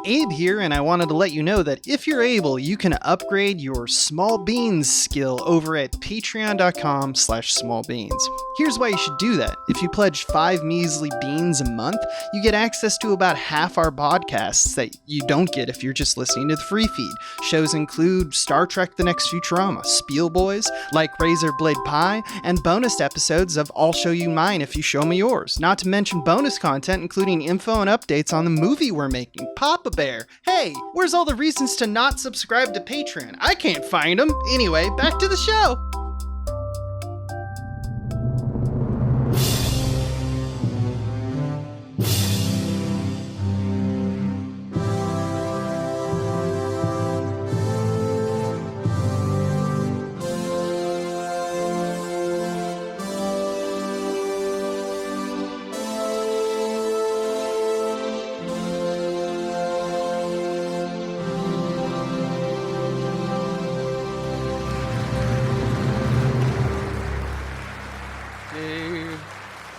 Abe here, and I wanted to let you know that if you're able, you can upgrade your small beans skill over at patreon.com/smallbeans. Here's why you should do that. If you pledge 5 measly beans a month, you get access to about half our podcasts that you don't get if you're just listening to the free feed. Shows include Star Trek The Next Futurama, Spiel Boys, Like Razor Blade Pie, and bonus episodes of I'll Show You Mine If You Show Me Yours. Not to mention bonus content including info and updates on the movie we're making, Papa Bear. Hey, where's all the reasons to not subscribe to Patreon? I can't find them. Anyway, back to the show.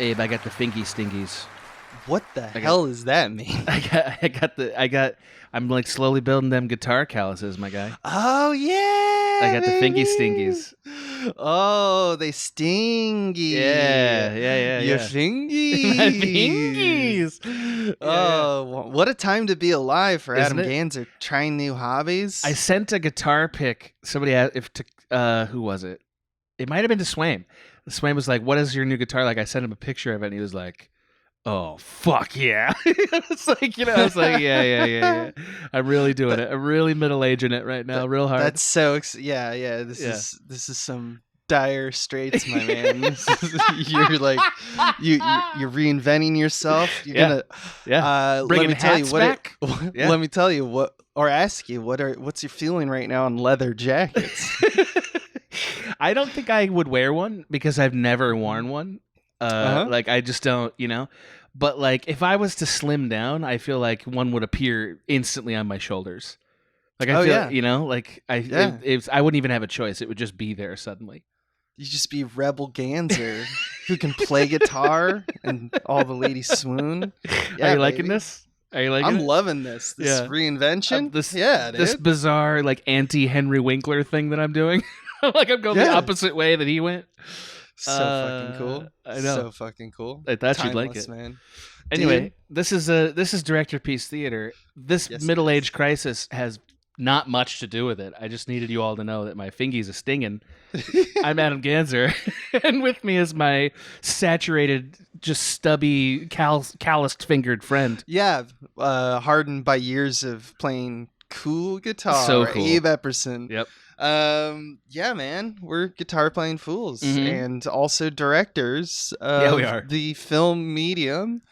Abe, I got the fingy stingies. What the hell does that mean? I'm like slowly building them guitar calluses, my guy. Oh yeah, I got baby. the fingy stingies. Oh, they stingy. Yeah. Your fingies. My fingies. Oh, what a time to be alive for Isn't Adam it? Ganser trying new hobbies. I sent a guitar pic. Somebody asked who was it? It might have been to Swain. Swain was like, "What is your new guitar like?" I sent him a picture of it, and he was like, "Oh fuck yeah!" It's like, I was like, yeah. I'm really doing it. I'm really middle-aging it right now, real hard. That's so yeah. This is some dire straits, my man. You're like you're reinventing yourself. You're gonna Bringing let me tell you hats what back? Let me tell you what, or ask you what's your feeling right now on leather jackets. I don't think I would wear one because I've never worn one. Like I just don't, But like if I was to slim down, I feel like one would appear instantly on my shoulders. Like I feel, I wouldn't even have a choice. It would just be there suddenly. You just be Rebel Ganser who can play guitar and all the ladies swoon. Yeah, Are you liking this? I'm loving this reinvention. This bizarre like anti-Henry Winkler thing that I'm doing. Like I'm going the opposite way that he went. So fucking cool. I know. So fucking cool. I thought Timeless, you'd like it, man. Anyway, Dude. this is Directorpiece Theater. This middle-age crisis has not much to do with it. I just needed you all to know that my fingies are stinging. I'm Adam Ganser, and with me is my saturated, just stubby, calloused fingered friend. Yeah, hardened by years of playing cool guitar. So cool. Abe Epperson. Yep. Yeah, man, we're guitar playing fools and also directors we are. of the film medium,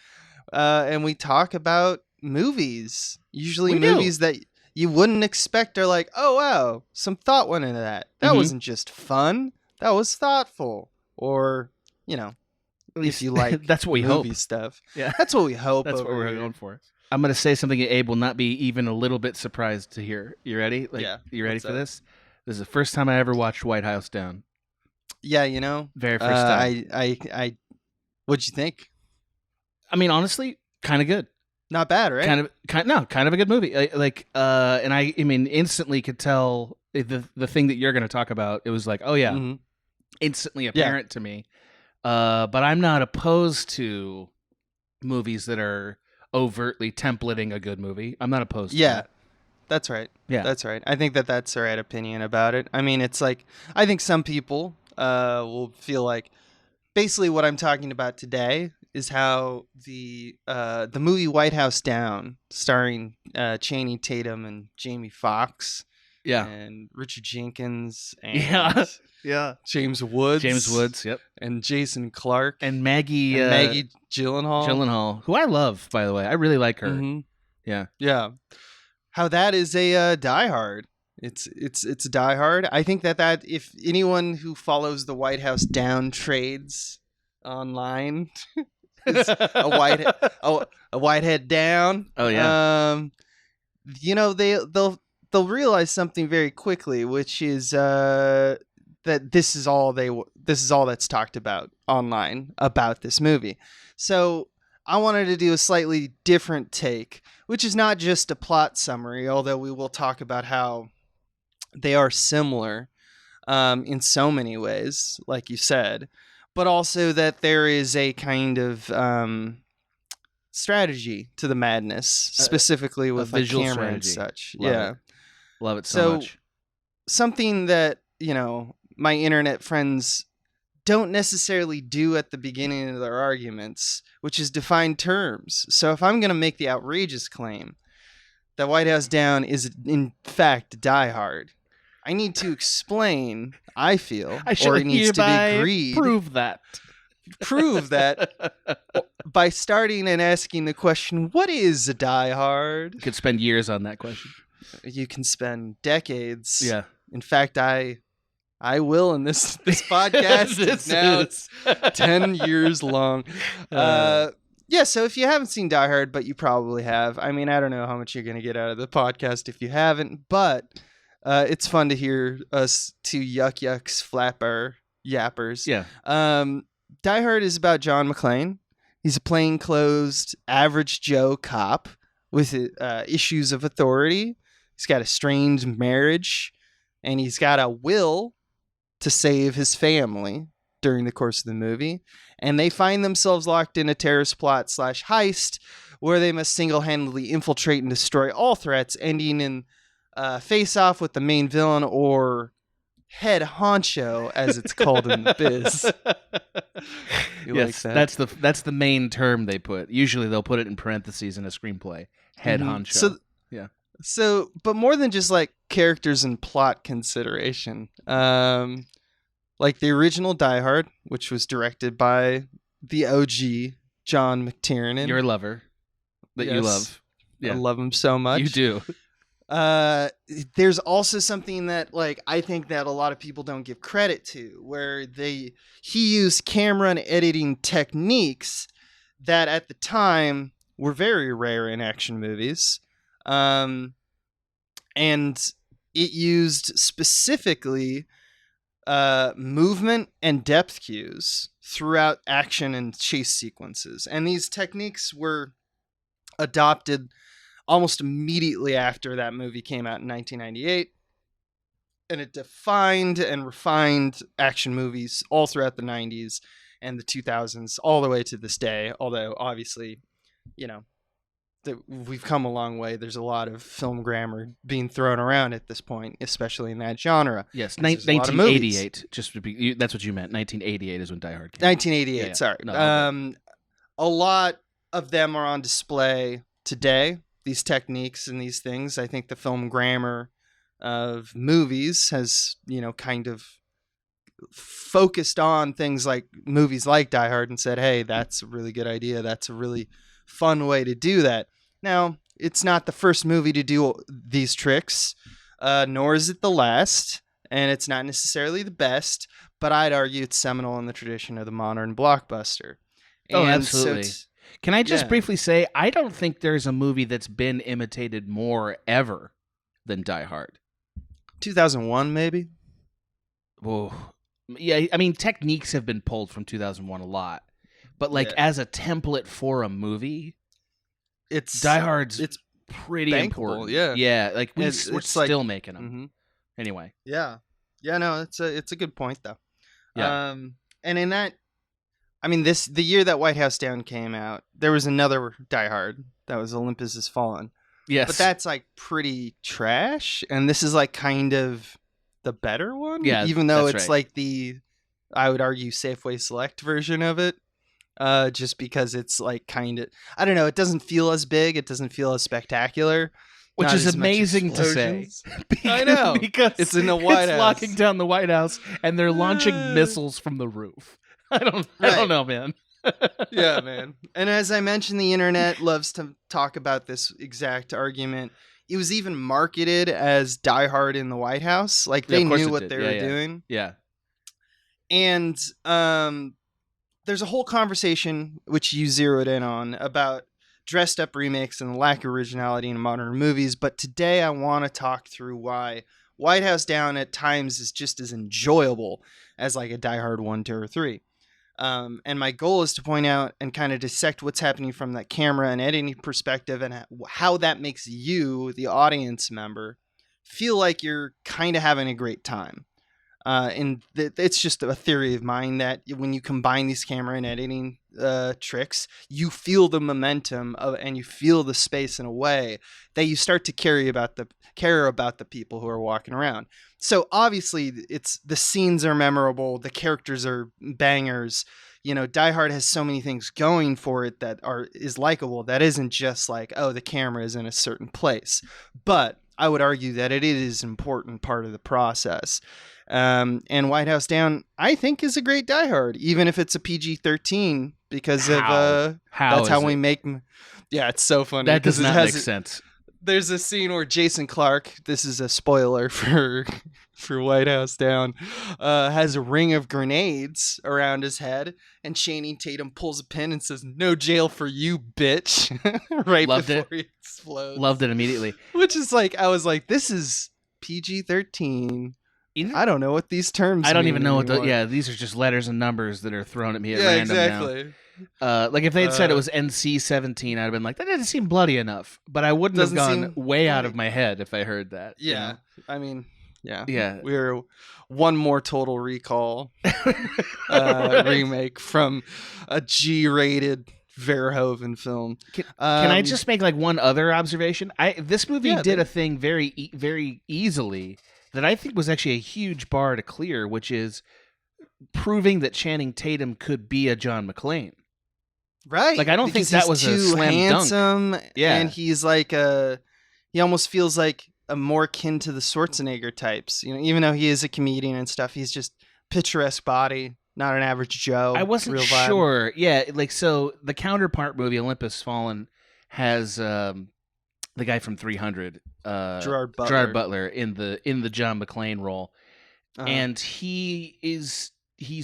and we talk about movies, usually movies that you wouldn't expect are like, oh wow, some thought went into that. That wasn't just fun, that was thoughtful, or if you like that's what we movie hope. Stuff. Yeah, that's what we hope. That's what over we're here. going for. I'm going to say something Abe will not be even a little bit surprised to hear. You ready? You ready for this? This is the first time I ever watched White House Down. Yeah, very first time. I what'd you think? I mean, honestly, kind of good. Not bad, right? Kind of a good movie. And I mean, instantly could tell the thing that you're going to talk about. It was like, oh yeah, instantly apparent to me. But I'm not opposed to movies that are overtly templating a good movie. I'm not opposed to that. That's right. Yeah. That's right. I think that's the right opinion about it. I mean, it's like, I think some people will feel like basically what I'm talking about today is how the movie White House Down, starring Channing Tatum and Jamie Foxx, and Richard Jenkins, and James Woods, yep, and Jason Clarke, and Maggie Gyllenhaal, who I love, by the way. I really like her. Mm-hmm. Yeah. How that is a Die Hard. It's a Die Hard. I think that if anyone who follows the White House Down trades online is a whitehead down. Oh yeah. They'll realize something very quickly, which is that this is all that's talked about online about this movie. So I wanted to do a slightly different take, which is not just a plot summary, although we will talk about how they are similar in so many ways, like you said, but also that there is a kind of strategy to the madness, specifically with like camera strategy. And such. Love it so much. Something that, my internet friends don't necessarily do at the beginning of their arguments, which is define terms. So if I'm going to make the outrageous claim that White House Down is in fact Die Hard, I need to explain, I feel, or it needs to be agreed. Prove that by starting and asking the question, what is a Die Hard? You could spend years on that question. You can spend decades. Yeah. In fact, I will in this podcast. It's 10 years long. So if you haven't seen Die Hard, but you probably have, I mean, I don't know how much you're going to get out of the podcast if you haven't, but it's fun to hear us two yucks flapper yappers. Yeah. Die Hard is about John McClane. He's a plainclothes, average Joe cop with issues of authority. He's got a strange marriage, and he's got a will to save his family during the course of the movie. And they find themselves locked in a terrorist plot / heist where they must single-handedly infiltrate and destroy all threats, ending in face-off with the main villain, or head honcho, as it's called in the biz. Yes, like that? That's the main term they put. Usually they'll put it in parentheses in a screenplay. Head honcho. So, but more than just like characters and plot consideration, like the original Die Hard, which was directed by the OG John McTiernan. Your lover that you love. Yeah. I love him so much. You do. There's also something that like I think that a lot of people don't give credit to, where he used camera and editing techniques that at the time were very rare in action movies. And it used specifically movement and depth cues throughout action and chase sequences. And these techniques were adopted almost immediately after that movie came out in 1998. And it defined and refined action movies all throughout the 90s and the 2000s, all the way to this day. Although, obviously, we've come a long way. There's a lot of film grammar being thrown around at this point, especially in that genre. Yes, 1988. Just to be, that's what you meant. 1988 is when Die Hard came. 1988. Yeah. Sorry. No, a lot of them are on display today. These techniques and these things. I think the film grammar of movies has, kind of focused on things like movies like Die Hard and said, hey, that's a really good idea. That's a really fun way to do that. Now, it's not the first movie to do these tricks, nor is it the last, and it's not necessarily the best, but I'd argue it's seminal in the tradition of the modern blockbuster. Oh, absolutely. Can I just briefly say, I don't think there's a movie that's been imitated more ever than Die Hard. 2001, maybe? Whoa. Yeah, I mean, techniques have been pulled from 2001 a lot. But as a template for a movie, Die Hard's pretty important. Yeah. Yeah, like we're still making them. Mm-hmm. Anyway. Yeah. Yeah, no, it's a good point though. Yeah. And in that, I mean, the year that White House Down came out, there was another Die Hard that was Olympus Has Fallen. Yes. But that's like pretty trash, and this is like kind of the better one. Yeah. Even though it's like the, I would argue, Safeway Select version of it. Just because it's like kind of, I don't know, it doesn't feel as big, it doesn't feel as spectacular, which is amazing to say. I know, because it's in the White House, locking down the White House, and they're launching missiles from the roof. I don't know, man. Yeah, man. And as I mentioned, the internet loves to talk about this exact argument. It was even marketed as Die Hard in the White House, like they knew what they were doing. Yeah, and there's a whole conversation, which you zeroed in on, about dressed up remakes and the lack of originality in modern movies. But today I want to talk through why White House Down at times is just as enjoyable as like a Die Hard 1, 2, or 3. And my goal is to point out and kind of dissect what's happening from that camera and editing perspective, and how that makes you, the audience member, feel like you're kind of having a great time. And it's just a theory of mine that when you combine these camera and editing tricks, you feel the momentum and you feel the space in a way that you start to care about the people who are walking around. So obviously, the scenes are memorable, the characters are bangers. Die Hard has so many things going for it that is likable. That isn't just like, oh, the camera is in a certain place, but I would argue that it is an important part of the process. And White House Down, I think, is a great Die Hard, even if it's a PG-13, because that's how we make. Yeah, it's so funny. That does not make sense. There's a scene where Jason Clarke, this is a spoiler for White House Down, has a ring of grenades around his head, and Channing Tatum pulls a pin and says, "No jail for you, bitch!" before he explodes. Loved it immediately. Which is like, I was like, this is PG-13. I don't know what these terms mean. I don't even know what these are just letters and numbers that are thrown at me at random exactly. now. Like if they had said it was NC-17, I'd have been like, that doesn't seem bloody enough. But I wouldn't have gone way out of my head if I heard that. Yeah. I mean, yeah. Yeah. We're one more Total Recall remake from a G-rated Verhoeven film. Can I just make like one other observation? This movie did a thing very, very easily that I think was actually a huge bar to clear, which is proving that Channing Tatum could be a John McClane. Right. Like, I don't think that was a slam handsome, dunk. Yeah. And he's like he almost feels like a more akin to the Schwarzenegger types. Even though he is a comedian and stuff, he's just picturesque body, not an average Joe. I wasn't sure. Yeah. Like, so the counterpart movie, Olympus Fallen, has the guy from 300, Gerard Butler in the John McClane role, and he's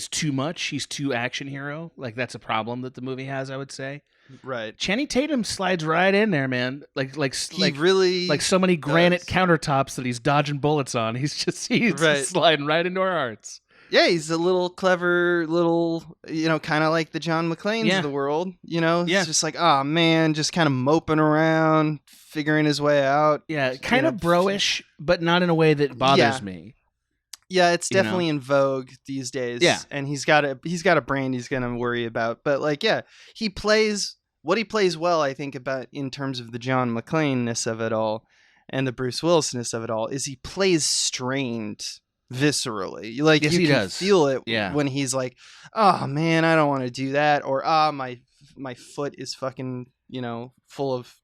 too much. He's too action hero. Like, that's a problem that the movie has, I would say. Right. Channing Tatum slides right in there, man. Like really like so many granite countertops that he's dodging bullets on. He's just sliding right into our hearts. Yeah, he's a little clever, kind of like the John McClanes of the world. It's just like, oh man, just kind of moping around, figuring his way out. Yeah, kind of bro-ish, but not in a way that bothers me. Yeah, it's definitely in vogue these days. Yeah, and he's got a brand he's gonna worry about. But he plays well. I think about in terms of the John McClane-ness of it all and the Bruce Willis-ness of it all is he plays strained. Viscerally, like, yes, you can does. feel it when he's like, oh man, I don't want to do that, or my foot is fucking full of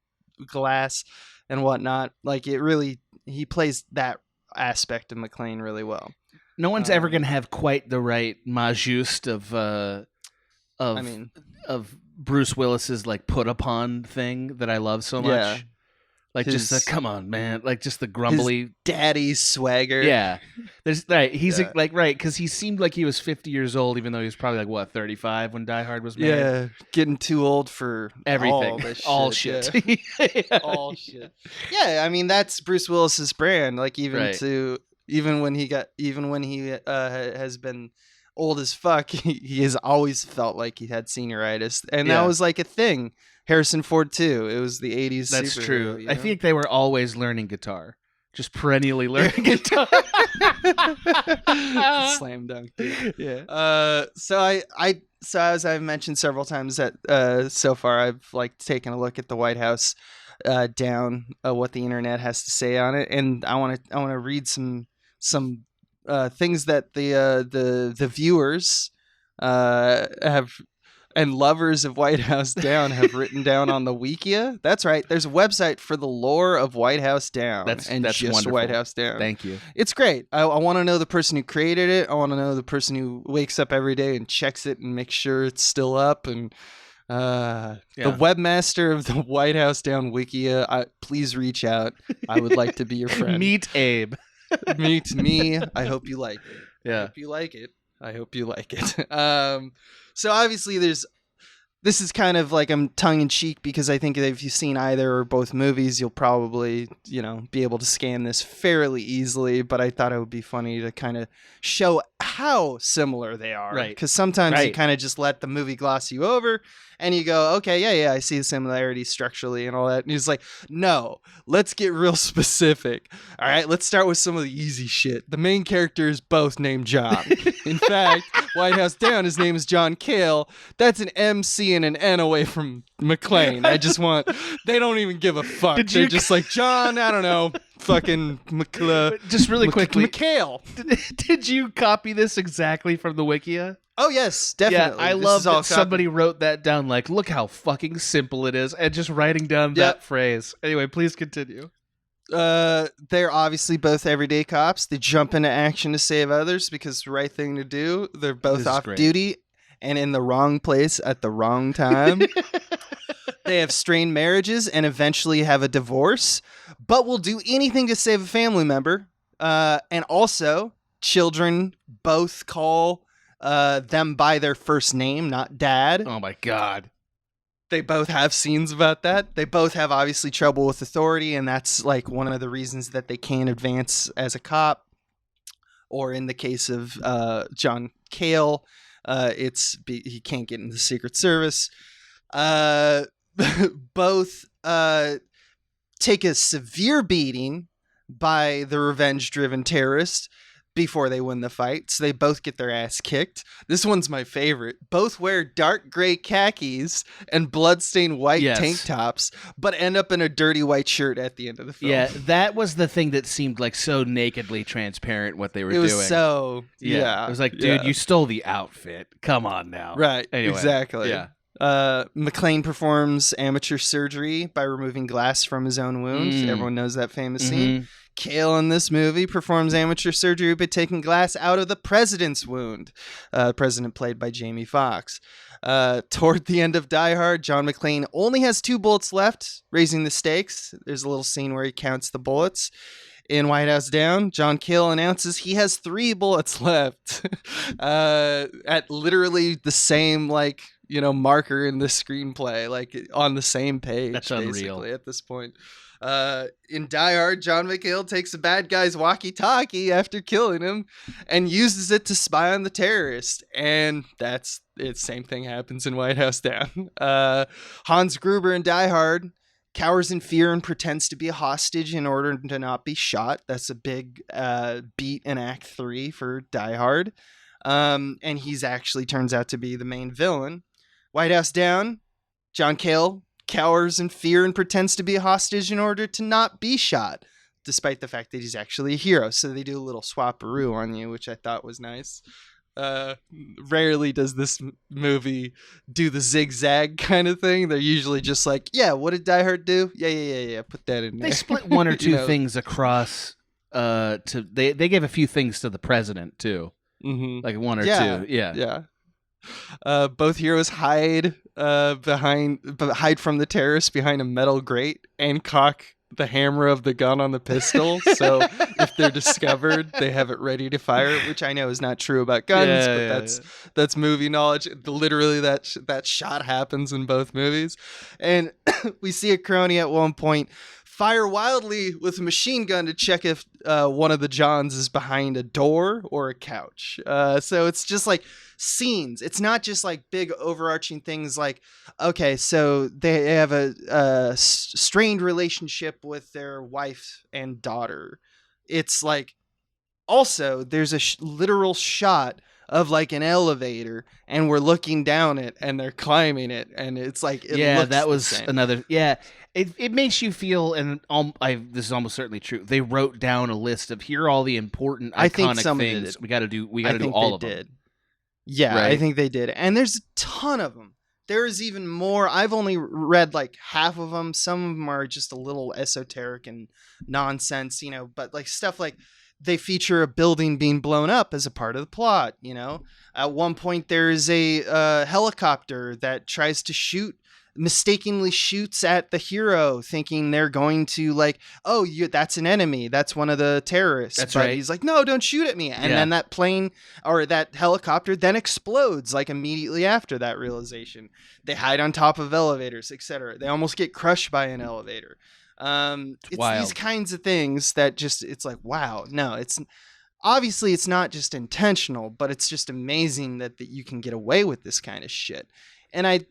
glass and whatnot. Like, he plays that aspect of McClane really well. No one's ever gonna have quite the right majust of Bruce Willis's like put upon thing that I love so much. Like, just the, come on, man. Like, just the grumbly. His daddy swagger. Yeah. He's because he seemed like he was 50 years old, even though he was probably like, 35 when Die Hard was made? Yeah. Getting too old for everything. All shit. Yeah. All shit. Yeah, I mean, that's Bruce Willis's brand. Like, even when he has been old as fuck, he has always felt like he had senioritis. And that was like a thing. Harrison Ford too. It was the 80s. That's true. I think they were always learning guitar, just perennially learning guitar. Slam dunk. Dude. Yeah. So as I've mentioned several times that so far I've like taken a look at the White House Down, what the internet has to say on it, and I want to read some things that the viewers have. And lovers of White House Down have written down on the Wikia. That's right. There's a website for the lore of White House Down. That's just wonderful. White House Down. Thank you. It's great. I want to know the person who created it. I want to know the person who wakes up every day and checks it and makes sure it's still up. And the webmaster of the White House Down Wikia, please reach out. I would like to be your friend. Meet Abe. Meet me. I hope you like it. Yeah. I hope you like it. So obviously there's this is kind of like I'm tongue in cheek because I think if you've seen either or both movies, you'll probably, be able to scan this fairly easily. But I thought it would be funny to kind of show how similar they are. Right. Because sometimes you Right. kind of just let the movie gloss you over and you go, okay, yeah, I see the similarities structurally and all that. And he's like, no, let's get real specific. All right, let's start with some of the easy shit. The main character is both named John. In fact, White House Down, his name is John Cale. That's an MC and an N away from McClane. They don't even give a fuck. They're just like, John, I don't know, fucking Just really quickly, McHale. Did you copy this exactly from the Wikia? Oh, yes, definitely. Yeah, I love that somebody wrote that down, like, look how fucking simple it is, and just writing down that phrase. Anyway, please continue. They're obviously both everyday cops. They jump into action to save others because it's the right thing to do. They're both off duty and in the wrong place at the wrong time. They have strained marriages and eventually have a divorce, but will do anything to save a family member. And also, children both call them by their first name, not dad. Oh my God. They both have scenes about that. They both have obviously trouble with authority, and that's like one of the reasons that they can't advance as a cop. Or in the case of John Cale, he can't get into the Secret Service. Both take a severe beating by the revenge-driven terrorist before they win the fight, so they both get their ass kicked. This one's my favorite. Both wear dark gray khakis and bloodstained white tank tops, but end up in a dirty white shirt at the end of the film. Yeah, that was the thing that seemed like so nakedly transparent what they were doing. It was so, It was like, dude, you stole the outfit. Come on now. Right, anyway, exactly. Yeah. McClane performs amateur surgery by removing glass from his own wound. Everyone knows that famous scene. Cale in this movie performs amateur surgery by taking glass out of the president's wound. President played by Jamie Foxx. Toward the end of Die Hard, John McClane only has 2 bullets left, raising the stakes. There's a little scene where he counts the bullets. In White House Down, John Cale announces he has 3 bullets left at literally the same, marker in the screenplay, like on the same page. That's basically unreal. at this point. In Die Hard, John McHale takes a bad guy's walkie-talkie after killing him and uses it to spy on the terrorist. And that's it. Same thing happens in White House Down. Hans Gruber in Die Hard cowers in fear and pretends to be a hostage in order to not be shot. That's a big beat in Act 3 for Die Hard. And he's actually turns out to be the main villain. White House Down, John Cale cowers in fear and pretends to be a hostage in order to not be shot, despite the fact that he's actually a hero. So they do a little swapperoo on you, which I thought was nice. Rarely does this movie do the zigzag kind of thing. They're usually just like, yeah, what did Die Hard do? Yeah. Put that in there. They split one or two things across. They gave a few things to the president too. Like 1 or 2. Yeah. Both heroes hide from the terrorists behind a metal grate and cock the hammer of the gun on the pistol. So if they're discovered, they have it ready to fire, which I know is not true about guns, but that's movie knowledge. Literally, that shot happens in both movies. And we see a crony at one point fire wildly with a machine gun to check if one of the Johns is behind a door or a couch. So it's just like scenes. It's not just like big overarching things like, okay, so they have a strained relationship with their wife and daughter. It's like, also there's a literal shot of like an elevator and we're looking down it and they're climbing it and it's like that was another it makes you feel, and this is almost certainly true, they wrote down a list of here are all the important iconic things we got to do all of them. Yeah, right? I think they did. And there's a ton of them. There is even more. I've only read like half of them. Some of them are just a little esoteric and nonsense, but like stuff like they feature a building being blown up as a part of the plot. At one point, there is a helicopter that tries to shoot mistakenly shoots at the hero thinking they're going to like, oh, that's an enemy. That's one of the terrorists. That's but right. He's like, no, don't shoot at me. And then that plane or that helicopter then explodes like immediately after that realization. They hide on top of elevators, etc. They almost get crushed by an elevator. It's wild. These kinds of things that just, it's like, wow, no, it's obviously it's not just intentional, but it's just amazing that you can get away with this kind of shit. And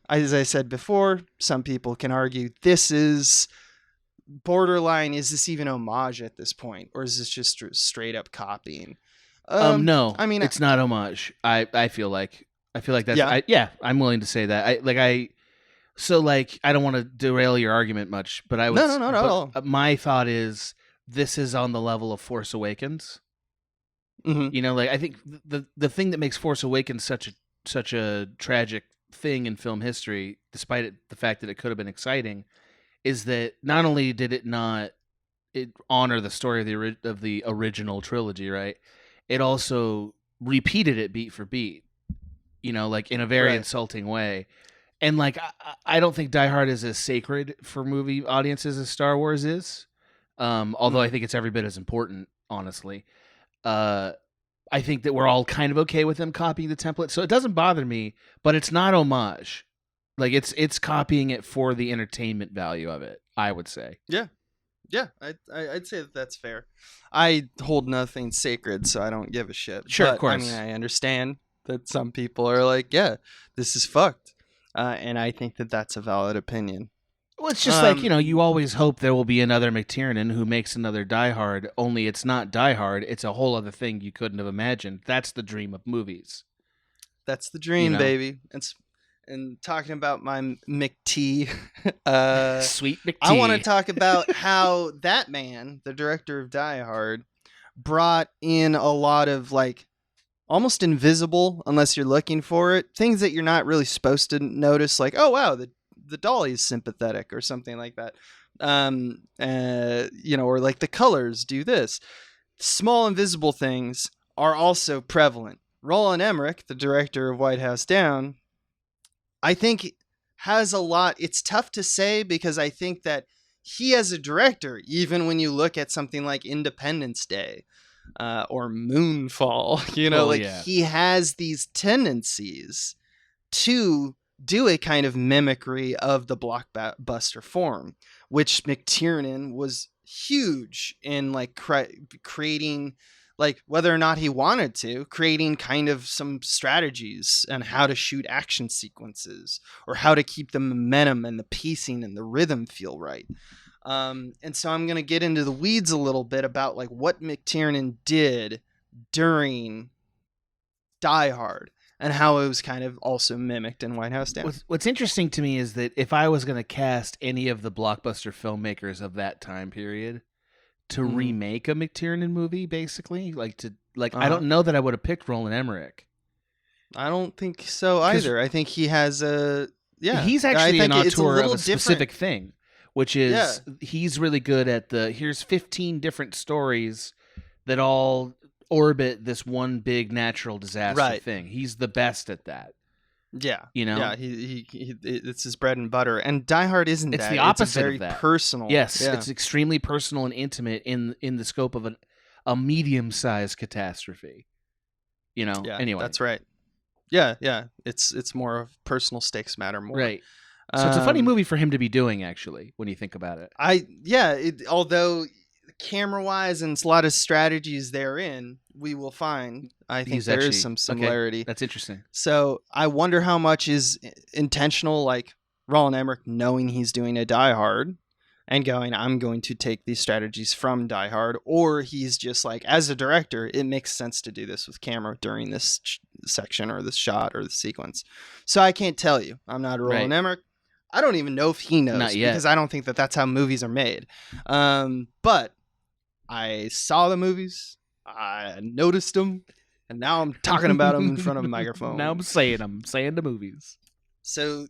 as I said before, some people can argue this is borderline. Is this even homage at this point? Or is this just straight up copying? No, I mean, it's not homage. I feel like that's, I'm willing to say that. I don't want to derail your argument much, but I would, no. My thought is this is on the level of Force Awakens. Mm-hmm. I think the thing that makes Force Awakens such a tragic thing in film history, despite the fact that it could have been exciting, is that not only did it not honor the story of the original trilogy, right? It also repeated it beat for beat, in a very insulting way. And I don't think Die Hard is as sacred for movie audiences as Star Wars is, although I think it's every bit as important, honestly. I think that we're all kind of okay with them copying the template, so it doesn't bother me. But it's not homage; it's copying it for the entertainment value of it. I would say. Yeah, I'd say that's fair. I hold nothing sacred, so I don't give a shit. Sure, but, of course. I mean, I understand that some people are like, yeah, this is fucked, and I think that that's a valid opinion. Well, it's just you always hope there will be another McTiernan who makes another Die Hard, only it's not Die Hard, it's a whole other thing you couldn't have imagined. That's the dream of movies. That's the dream, baby. And talking about my McT, Sweet McT. I want to talk about how that man, the director of Die Hard, brought in a lot of almost invisible, unless you're looking for it, things that you're not really supposed to notice, like, oh wow, the dollies sympathetic or something like that, or like the colors do this. Small invisible things are also prevalent. Roland Emmerich, the director of White House Down, I think has a lot. It's tough to say because I think that he as a director, even when you look at something like Independence Day or Moonfall, he has these tendencies to do a kind of mimicry of the blockbuster form, which McTiernan was huge in creating, whether or not he wanted to, creating kind of some strategies on how to shoot action sequences or how to keep the momentum and the pacing and the rhythm feel right. And so I'm going to get into the weeds a little bit about what McTiernan did during Die Hard and how it was kind of also mimicked in White House Down. What's interesting to me is that if I was going to cast any of the blockbuster filmmakers of that time period to remake a McTiernan movie, basically, I don't know that I would have picked Roland Emmerich. I don't think so either. I think he has he's actually an auteur of a specific thing, which is he's really good at here's 15 different stories that all orbit this one big natural disaster thing. He's the best at that. Yeah. He it's his bread and butter. And Die Hard isn't it's that. The opposite it's very of that. Personal. Yes, it's extremely personal and intimate in the scope of a medium-sized catastrophe. Anyway. That's right. Yeah. It's more of personal stakes matter more. Right. So it's a funny movie for him to be doing, actually, when you think about it. Although camera-wise and a lot of strategies therein, we will find, I think there is some similarity. Okay. That's interesting. So I wonder how much is intentional, like Roland Emmerich knowing he's doing a Die Hard and going, I'm going to take these strategies from Die Hard, or he's just as a director, it makes sense to do this with camera during this section or this shot or the sequence. So I can't tell you. I'm not a Roland Emmerich. I don't even know if he knows. Not yet. Because I don't think that that's how movies are made. But I saw the movies, I noticed them, and now I'm talking about them in front of a microphone. Now I'm saying the movies. So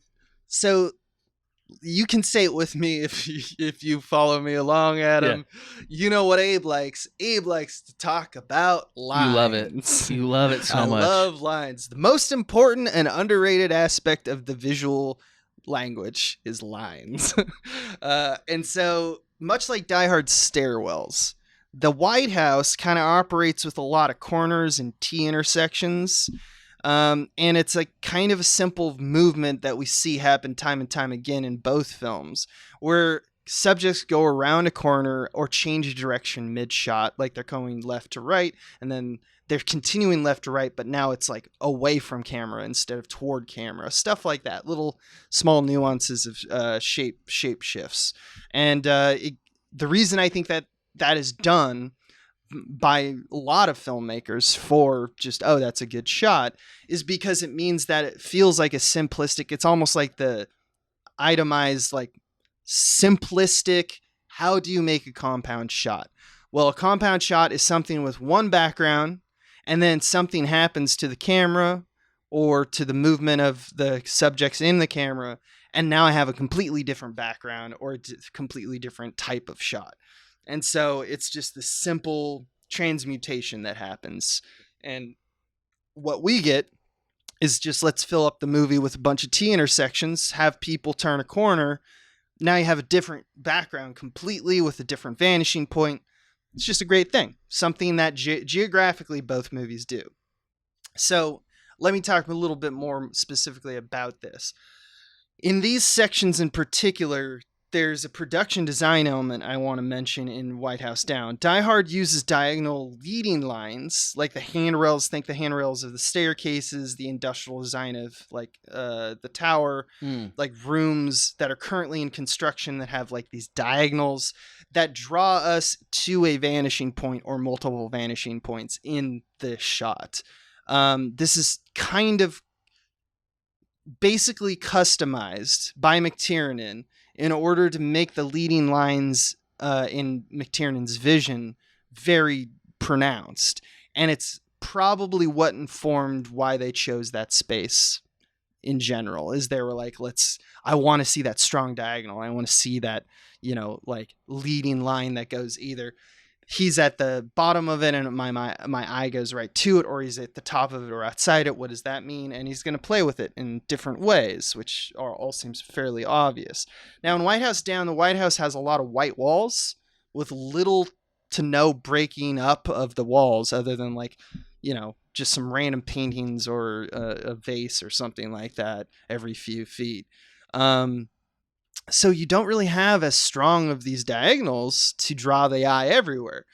you can say it with me if you follow me along, Adam. Yeah. You know what Abe likes. Abe likes to talk about lines. You love it. You love it so much. I love lines. The most important and underrated aspect of the visual language is lines. And so, much like Die Hard's stairwells, the White House kind of operates with a lot of corners and T-intersections. And it's a kind of a simple movement that we see happen time and time again in both films, where subjects go around a corner or change direction mid-shot, like they're going left to right, and then they're continuing left to right, but now it's like away from camera instead of toward camera. Stuff like that, little small nuances of shape shifts. And the reason I think that is done by a lot of filmmakers for just, oh, that's a good shot, is because it means that it feels like a simplistic, it's almost like the itemized, like simplistic, how do you make a compound shot? Well, a compound shot is something with one background, and then something happens to the camera or to the movement of the subjects in the camera, and now I have a completely different background or a completely different type of shot. And so it's just the simple transmutation that happens. And what we get is just, let's fill up the movie with a bunch of T-intersections, have people turn a corner. Now you have a different background completely with a different vanishing point. It's just a great thing. Something that geographically both movies do. So let me talk a little bit more specifically about this. In these sections in particular, there's a production design element I want to mention in White House Down. Die Hard uses diagonal leading lines, like the handrails. Think the handrails of the staircases, the industrial design of like the tower, like rooms that are currently in construction that have like these diagonals that draw us to a vanishing point or multiple vanishing points in the shot. This is kind of basically customized by McTiernan in order to make the leading lines in McTiernan's vision very pronounced. And it's probably what informed why they chose that space in general, is they were like, I want to see that strong diagonal. I want to see that, like leading line that goes either he's at the bottom of it and my eye goes right to it, or he's at the top of it or outside it. What does that mean? And he's going to play with it in different ways, which all seems fairly obvious. Now in White House Down, the White House has a lot of white walls with little to no breaking up of the walls other than like, just some random paintings or a vase or something like that every few feet. So you don't really have as strong of these diagonals to draw the eye everywhere.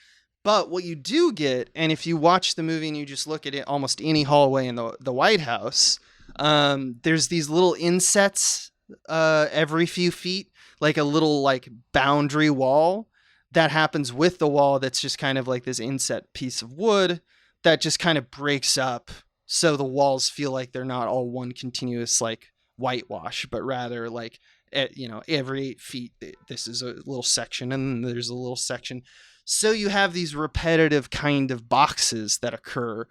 But what you do get, and if you watch the movie and you just look at it, almost any hallway in the White House, there's these little insets every few feet, like a little like boundary wall that happens with the wall that's just kind of like this inset piece of wood that just kind of breaks up so the walls feel like they're not all one continuous like whitewash, but rather like, every 8 feet, this is a little section and there's a little section. So you have these repetitive kind of boxes that occur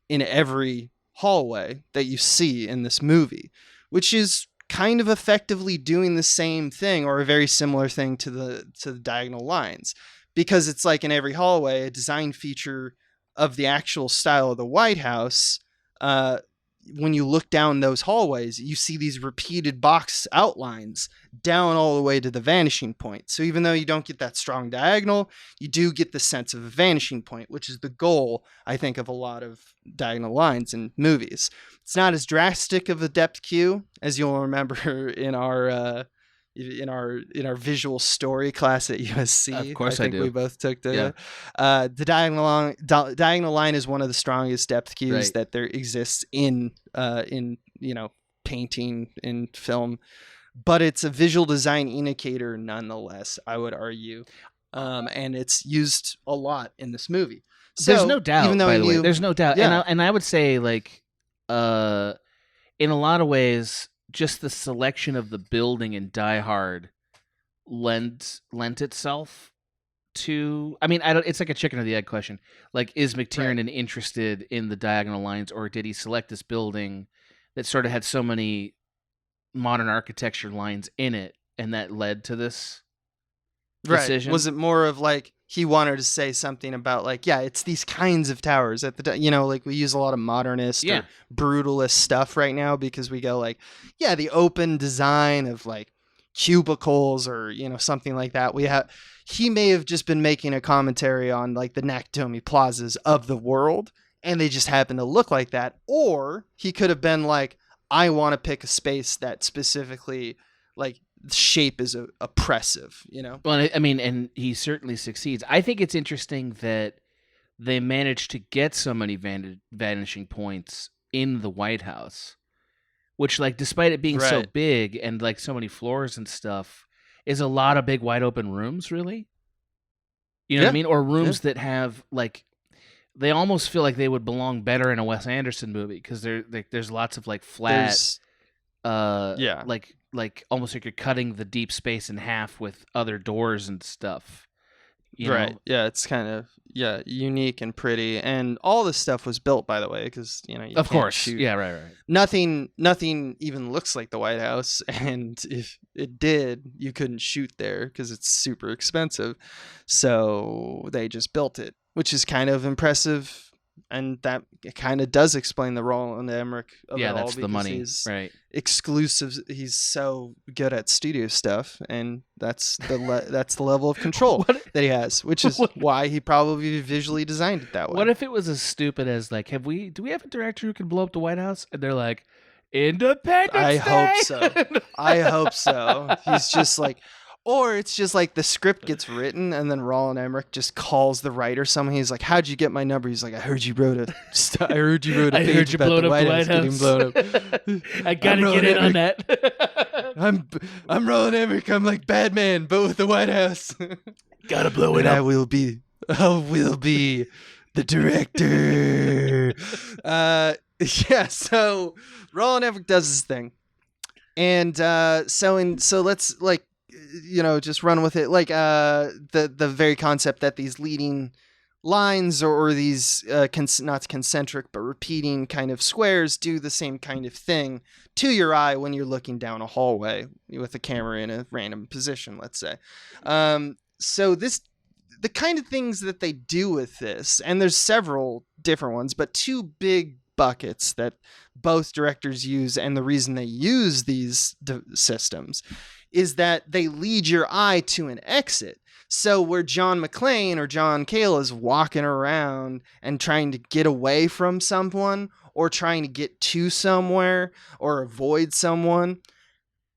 in every hallway that you see in this movie, which is kind of effectively doing the same thing or a very similar thing to the diagonal lines, because it's like in every hallway, a design feature of the actual style of the White House. When you look down those hallways, you see these repeated box outlines down all the way to the vanishing point. So even though you don't get that strong diagonal, you do get the sense of a vanishing point, which is the goal, I think, of a lot of diagonal lines in movies. It's not as drastic of a depth cue as you'll remember in our visual story class at USC. Of course, I think we both took the diagonal line is one of the strongest depth cues that there exists in painting in film, but it's a visual design indicator nonetheless, I would argue, and it's used a lot in this movie. So, there's no doubt. Even though by the way, there's no doubt, and I would say like, in a lot of ways, just the selection of the building in Die Hard lent itself to. I mean, it's like a chicken or the egg question. Like, is McTiernan interested in the diagonal lines, or did he select this building that sort of had so many modern architecture lines in it, and that led to this decision? Was it more of like he wanted to say something about like, yeah, it's these kinds of towers at the, like we use a lot of modernist or brutalist stuff right now because we go like, yeah, the open design of like cubicles or, something like that. He may have just been making a commentary on like the Nakatomi plazas of the world and they just happen to look like that. Or he could have been like, I want to pick a space that specifically like shape is oppressive, Well, I mean, and he certainly succeeds. I think it's interesting that they managed to get so many vanishing points in the White House, which, like, despite it being so big and like so many floors and stuff, is a lot of big wide open rooms, really. You know what I mean? Or rooms that have like, they almost feel like they would belong better in a Wes Anderson movie because there's lots of like flat, like almost like you're cutting the deep space in half with other doors and stuff. You know? Yeah, it's kind of unique and pretty, and all this stuff was built, by the way, because you of course shoot. Yeah, right. Nothing even looks like the White House, and if it did, you couldn't shoot there because it's super expensive. So they just built it, which is kind of impressive. And that kind of does explain the Roland Emmerich of it all. That's the money, he's right? Exclusive. He's so good at studio stuff, and that's the level of control that he has, which is why he probably visually designed it that way. What if it was as stupid as like, do we have a director who can blow up the White House? And they're like, Independence Day. I hope so. He's just like. Or it's just like the script gets written and then Roland Emmerich just calls the writer someone. He's like, "How'd you get my number?" He's like, "I heard you wrote a page about the White House getting blown up. I gotta get in on that." I'm Roland Emmerich. I'm like Batman, but with the White House. Gotta blow it up. I will be the director. So Roland Emmerich does his thing. And so let's like, just run with it. Like the very concept that these leading lines or these not concentric but repeating kind of squares do the same kind of thing to your eye when you're looking down a hallway with a camera in a random position, let's say. So the kind of things that they do with this, and there's several different ones, but two big buckets that both directors use, and the reason they use these systems is that they lead your eye to an exit. So where John McClane or John Cale is walking around and trying to get away from someone or trying to get to somewhere or avoid someone,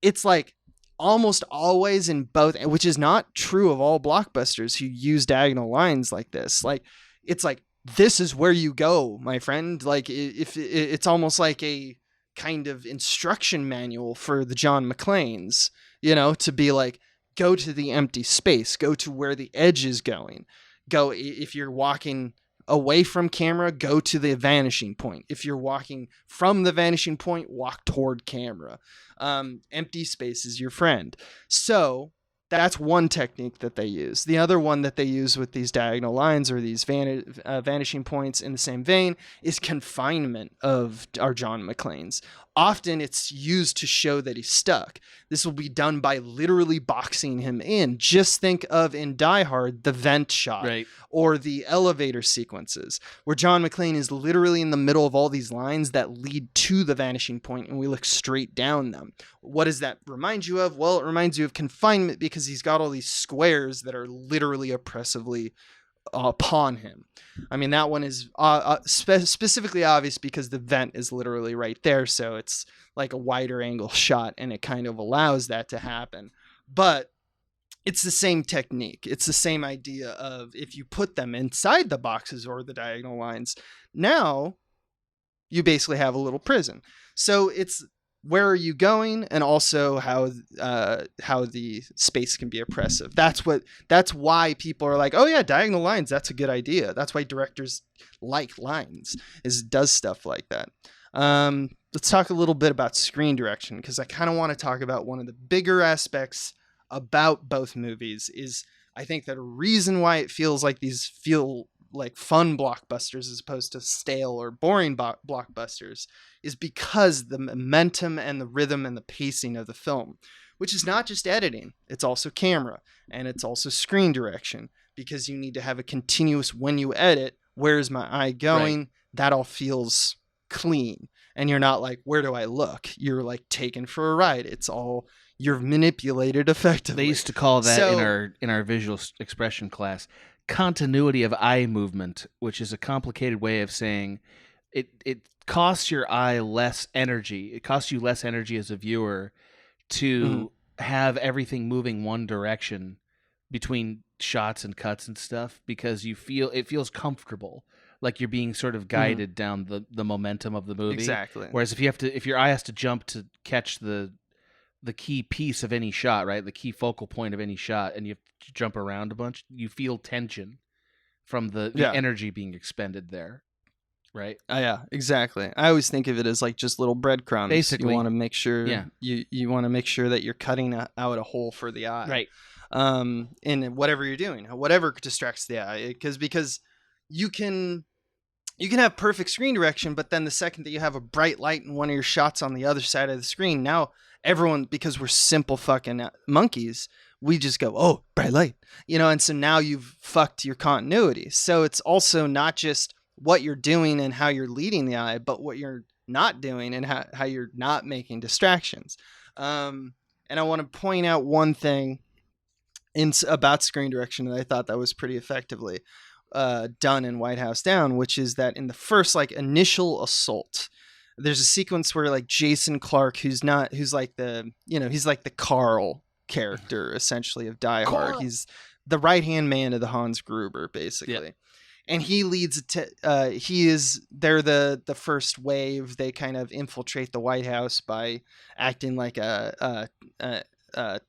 it's like almost always in both, which is not true of all blockbusters who use diagonal lines like this. Like, it's like, this is where you go, my friend. Like, if it's almost like a kind of instruction manual for the John McClanes, to be like, go to the empty space, go to where the edge is going. Go, if you're walking away from camera, go to the vanishing point. If you're walking from the vanishing point, walk toward camera. Empty space is your friend. So that's one technique that they use. The other one that they use with these diagonal lines or these vanishing points in the same vein is confinement of our John McClanes. Often it's used to show that he's stuck. This will be done by literally boxing him in. Just think of in Die Hard, the vent shot, right, or the elevator sequences where John McClane is literally in the middle of all these lines that lead to the vanishing point and we look straight down them. What does that remind you of? Well, it reminds you of confinement because he's got all these squares that are literally oppressively upon him. I mean, that one is specifically obvious because the vent is literally right there, so it's like a wider angle shot and it kind of allows that to happen. But it's the same technique. It's the same idea of if you put them inside the boxes or the diagonal lines, now you basically have a little prison. So it's where are you going, and also how the space can be oppressive. That's why people are like, oh yeah, diagonal lines, that's a good idea. That's why directors like lines, is it does stuff like that. Let's talk a little bit about screen direction, because I kind of want to talk about one of the bigger aspects about both movies. Is I think that a reason why it feels like these feel like fun blockbusters as opposed to stale or boring blockbusters is because the momentum and the rhythm and the pacing of the film. which is not just editing. It's also camera, and it's also screen direction, because you need to have a continuous, when you edit, where's my eye going? Right. That all feels clean. And you're not like, where do I look? You're like taken for a ride. It's all, you're manipulated effectively. They used to call that in our visual expression class, continuity of eye movement, which is a complicated way of saying it costs your eye less energy. It costs you less energy as a viewer to have everything moving one direction between shots and cuts and stuff, because it feels comfortable, like you're being sort of guided down the momentum of the movie. Exactly. Whereas if your eye has to jump to catch the key piece of any shot, right, the key focal point of any shot, and you have to jump around a bunch, you feel tension from the energy being expended there, right? Yeah, exactly. I always think of it as like just little breadcrumbs. Basically, you want to make sure you want to make sure that you're cutting out a hole for the eye, right? In whatever you're doing, whatever distracts the eye, because you can have perfect screen direction, but then the second that you have a bright light in one of your shots on the other side of the screen, now everyone, because we're simple fucking monkeys, we just go, oh, bright light, and so now you've fucked your continuity. So it's also not just what you're doing and how you're leading the eye, but what you're not doing and how you're not making distractions. And I want to point out one thing about screen direction that I thought that was pretty effectively done in White House Down, which is that in the first initial assault, there's a sequence where Jason Clarke, who's like the Carl character essentially of Die Hard. He's the right hand man of the Hans Gruber, basically. Yep. And he leads they're the first wave. They kind of infiltrate the White House by acting like a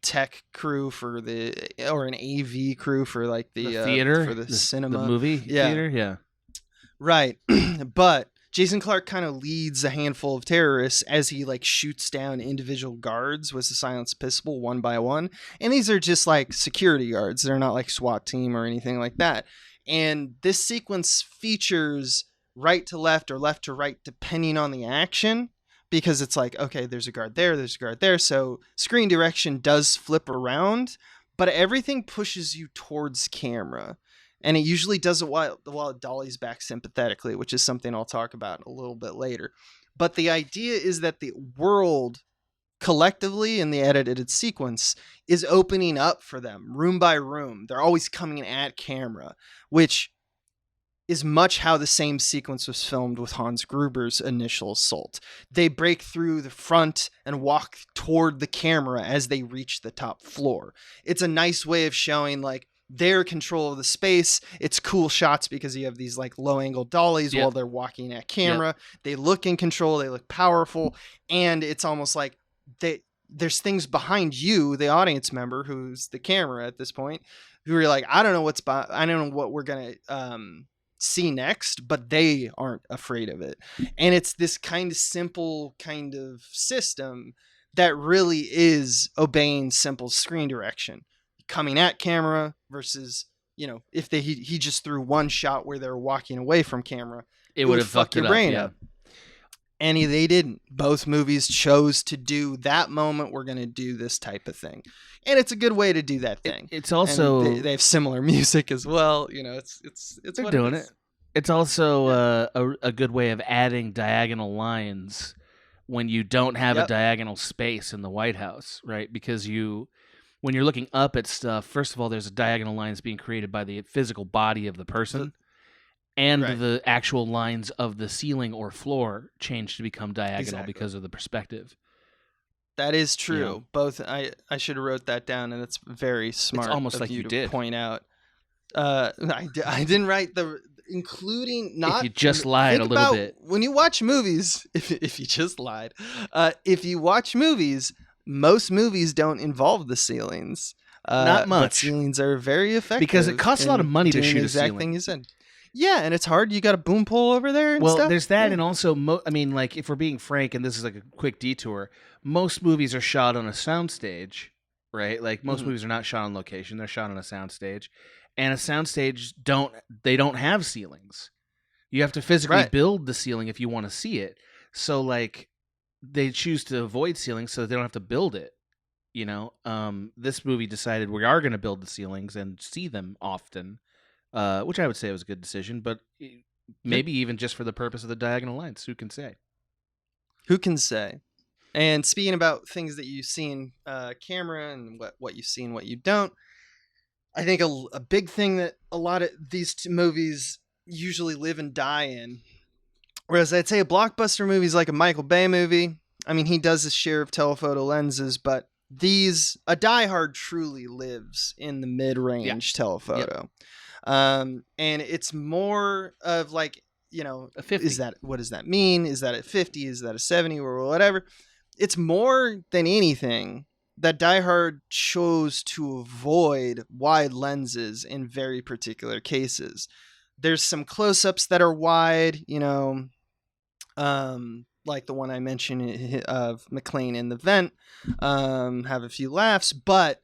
tech crew or an AV crew for the theater, for the cinema, the movie theater. Yeah. Right. But Jason Clarke kind of leads a handful of terrorists as he shoots down individual guards with a silenced pistol one by one. And these are just security guards. They're not SWAT team or anything like that. And this sequence features right to left or left to right, depending on the action, because it's okay, there's a guard there, there's a guard there. So screen direction does flip around, but everything pushes you towards camera. And it usually does it while it dollies back sympathetically, which is something I'll talk about a little bit later. But the idea is that the world collectively in the edited sequence is opening up for them room by room. They're always coming at camera, which is much how the same sequence was filmed with Hans Gruber's initial assault. They break through the front and walk toward the camera as they reach the top floor. It's a nice way of showing their control of the space. It's cool shots because you have these low angle dollies while they're walking at camera. Yep. They look in control, they look powerful, and it's almost like there's things behind you, the audience member, who's the camera at this point, who are I don't know what we're gonna see next, but they aren't afraid of it. And it's this kind of simple kind of system that really is obeying simple screen direction, coming at camera versus if he just threw one shot where they're walking away from camera, it would have fucked your brain up. And they didn't. Both movies chose to do that moment. We're going to do this type of thing. And it's a good way to do that thing. It's also... They have similar music as well. It's they're doing it. It's also a good way of adding diagonal lines when you don't have a diagonal space in the White House, right? Because when you're looking up at stuff, first of all, there's a diagonal lines being created by the physical body of the person. And the actual lines of the ceiling or floor change to become diagonal because of the perspective. That is true. Yeah. Both. I should have wrote that down, and it's very smart. It's almost of like you to did point out. I didn't write including not. If you just lied a little bit. When you watch movies, if you just lied, if you watch movies, most movies don't involve the ceilings. Not much. But ceilings are very effective because it costs a lot of money to shoot the exact a ceiling. Thing you said. Yeah, and it's hard. You got a boom pole over there and stuff. There's that, and also, if we're being frank, and this is a quick detour, most movies are shot on a soundstage, right? Most movies are not shot on location; they're shot on a soundstage, and a soundstage don't have ceilings. You have to physically build the ceiling if you want to see it. So, they choose to avoid ceilings so they don't have to build it. This movie decided we are going to build the ceilings and see them often, which I would say was a good decision, but maybe even just for the purpose of the diagonal lines. Who can say? Who can say? And speaking about things that you see in camera and what you see and what you don't, I think a big thing that a lot of these movies usually live and die in, whereas I'd say a blockbuster movie is like a Michael Bay movie. I mean, he does his share of telephoto lenses, but a Die Hard truly lives in the mid-range telephoto. And it's more of like, a 50. What does that mean? Is that a 50? Is that a 70 or whatever? It's more than anything that Die Hard chose to avoid wide lenses in very particular cases. There's some close-ups that are wide, like the one I mentioned of McClane in the vent, have a few laughs, but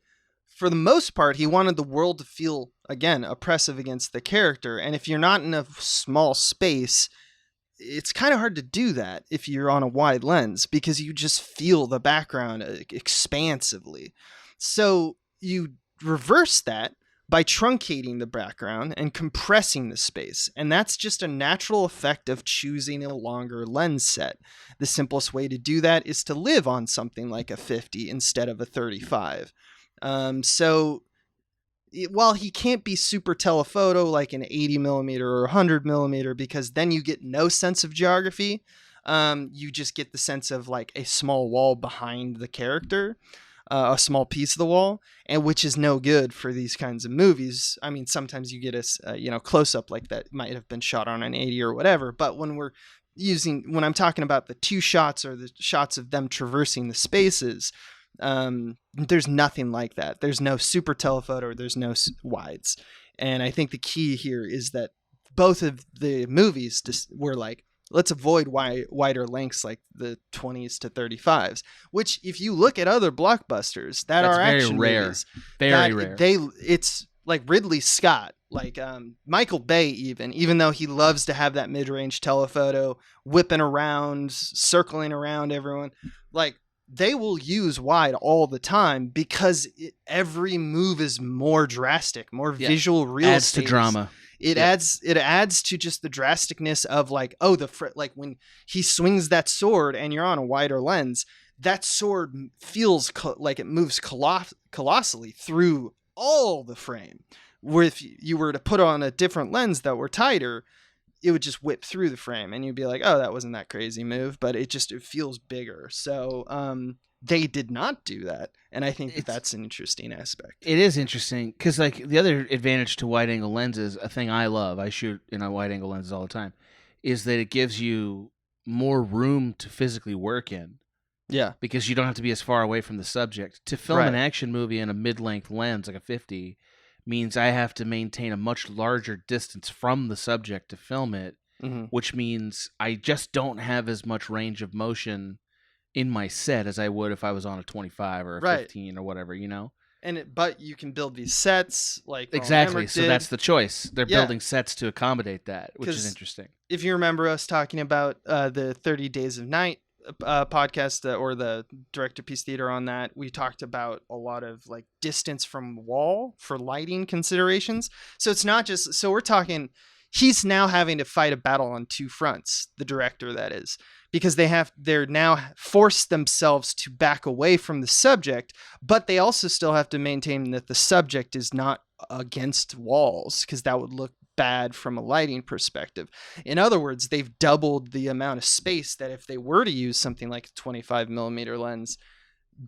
for the most part, he wanted the world to feel, again, oppressive against the character. And if you're not in a small space, it's kind of hard to do that if you're on a wide lens, because you just feel the background expansively. So you reverse that by truncating the background and compressing the space. And that's just a natural effect of choosing a longer lens set. The simplest way to do that is to live on something like a 50 instead of a 35. So while he can't be super telephoto like an 80 millimeter or 100 millimeter, because then you get no sense of geography, you just get the sense of like a small wall behind the character, a small piece of the wall, and which is no good for these kinds of movies. I mean, sometimes you get a close up like that might have been shot on an 80 or whatever, but when I'm talking about the two shots or the shots of them traversing the spaces, there's nothing like that. There's no super telephoto, there's no wides. And I think the key here is that both of the movies were like, let's avoid wider lengths like the 20s to 35s, which if you look at other blockbusters that are action movies, very rare. It's like Ridley Scott, like Michael Bay, even though he loves to have that mid-range telephoto whipping around, circling around everyone, like they will use wide all the time because every move is more drastic, more visual real adds estate. To drama. It adds to just the drasticness of like, like when he swings that sword and you're on a wider lens, that sword feels like it moves colossally through all the frame. Where if you were to put on a different lens that were tighter, it would just whip through the frame and you'd be like, oh, that wasn't that crazy move, but it feels bigger. So they did not do that. And I think that's an interesting aspect. It is interesting because like the other advantage to wide angle lenses, a thing I love, I shoot in a wide angle lenses all the time, is that it gives you more room to physically work in. Yeah. Because you don't have to be as far away from the subject. To film an action movie in a mid-length lens like a 50 means I have to maintain a much larger distance from the subject to film it, which means I just don't have as much range of motion in my set as I would if I was on a 25 or a 15 or whatever, But you can build these sets like exactly. So that's the choice. They're building sets to accommodate that, which is interesting. If you remember us talking about the 30 Days of Night podcast or the Directorpiece Theater on that, we talked about a lot of like distance from wall for lighting considerations. So it's not just, so we're talking, he's now having to fight a battle on two fronts, the director that is, because they're now forced themselves to back away from the subject, but they also still have to maintain that the subject is not against walls, because that would look bad from a lighting perspective. In other words, they've doubled the amount of space that if they were to use something like a 25 millimeter lens,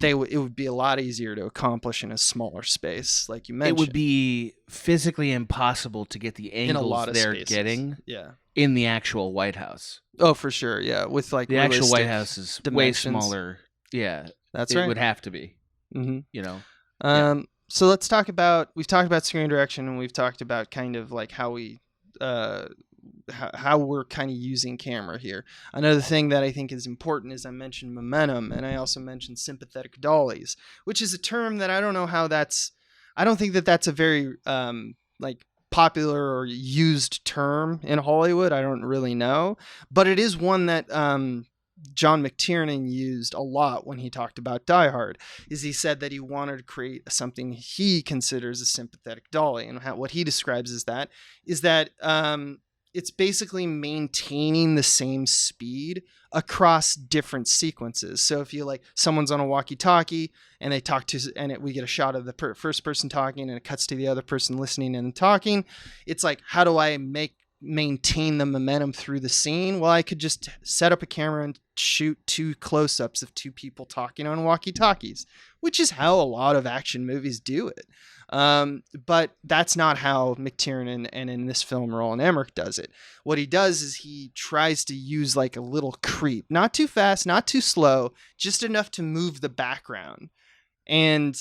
it would be a lot easier to accomplish in a smaller space, like you mentioned. It would be physically impossible to get the angles they're getting in the actual White House. Oh, for sure, yeah. With like the actual White House is dimensions. way smaller. Yeah, that's right. It would have to be. So let's talk about, we've talked about screen direction and we've talked about kind of like how we're kind of using camera here. Another thing that I think is important is I mentioned momentum, and I also mentioned sympathetic dollies, which is a term that I don't know how I don't think that that's a very like popular or used term in Hollywood. I don't really know, but it is one that John McTiernan used a lot when he talked about Die Hard is he said that he wanted to create something he considers a sympathetic dolly. And what he describes as that is that it's basically maintaining the same speed across different sequences. So if you like someone's on a walkie-talkie and they talk to, and we get a shot of the first person talking and it cuts to the other person listening and talking, it's like, how do I maintain the momentum through the scene? Well, I could just set up a camera and shoot 2 close-ups of 2 people talking on walkie-talkies, which is how a lot of action movies do it. But that's not how McTiernan and in this film Roland Emmerich does it. What he does is he tries to use like a little creep, not too fast, not too slow, just enough to move the background. And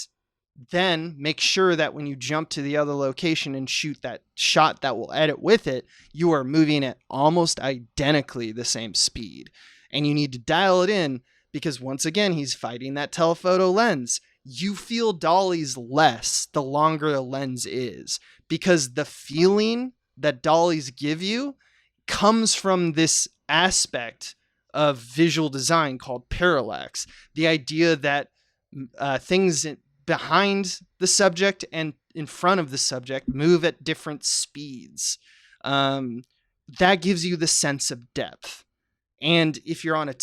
then make sure that when you jump to the other location and shoot that shot that will edit with it, you are moving at almost identically the same speed. And you need to dial it in because once again, he's fighting that telephoto lens. You feel dollies less the longer the lens is because the feeling that dollies give you comes from this aspect of visual design called parallax. The idea that things behind the subject and in front of the subject move at different speeds. That gives you the sense of depth. And if you're on a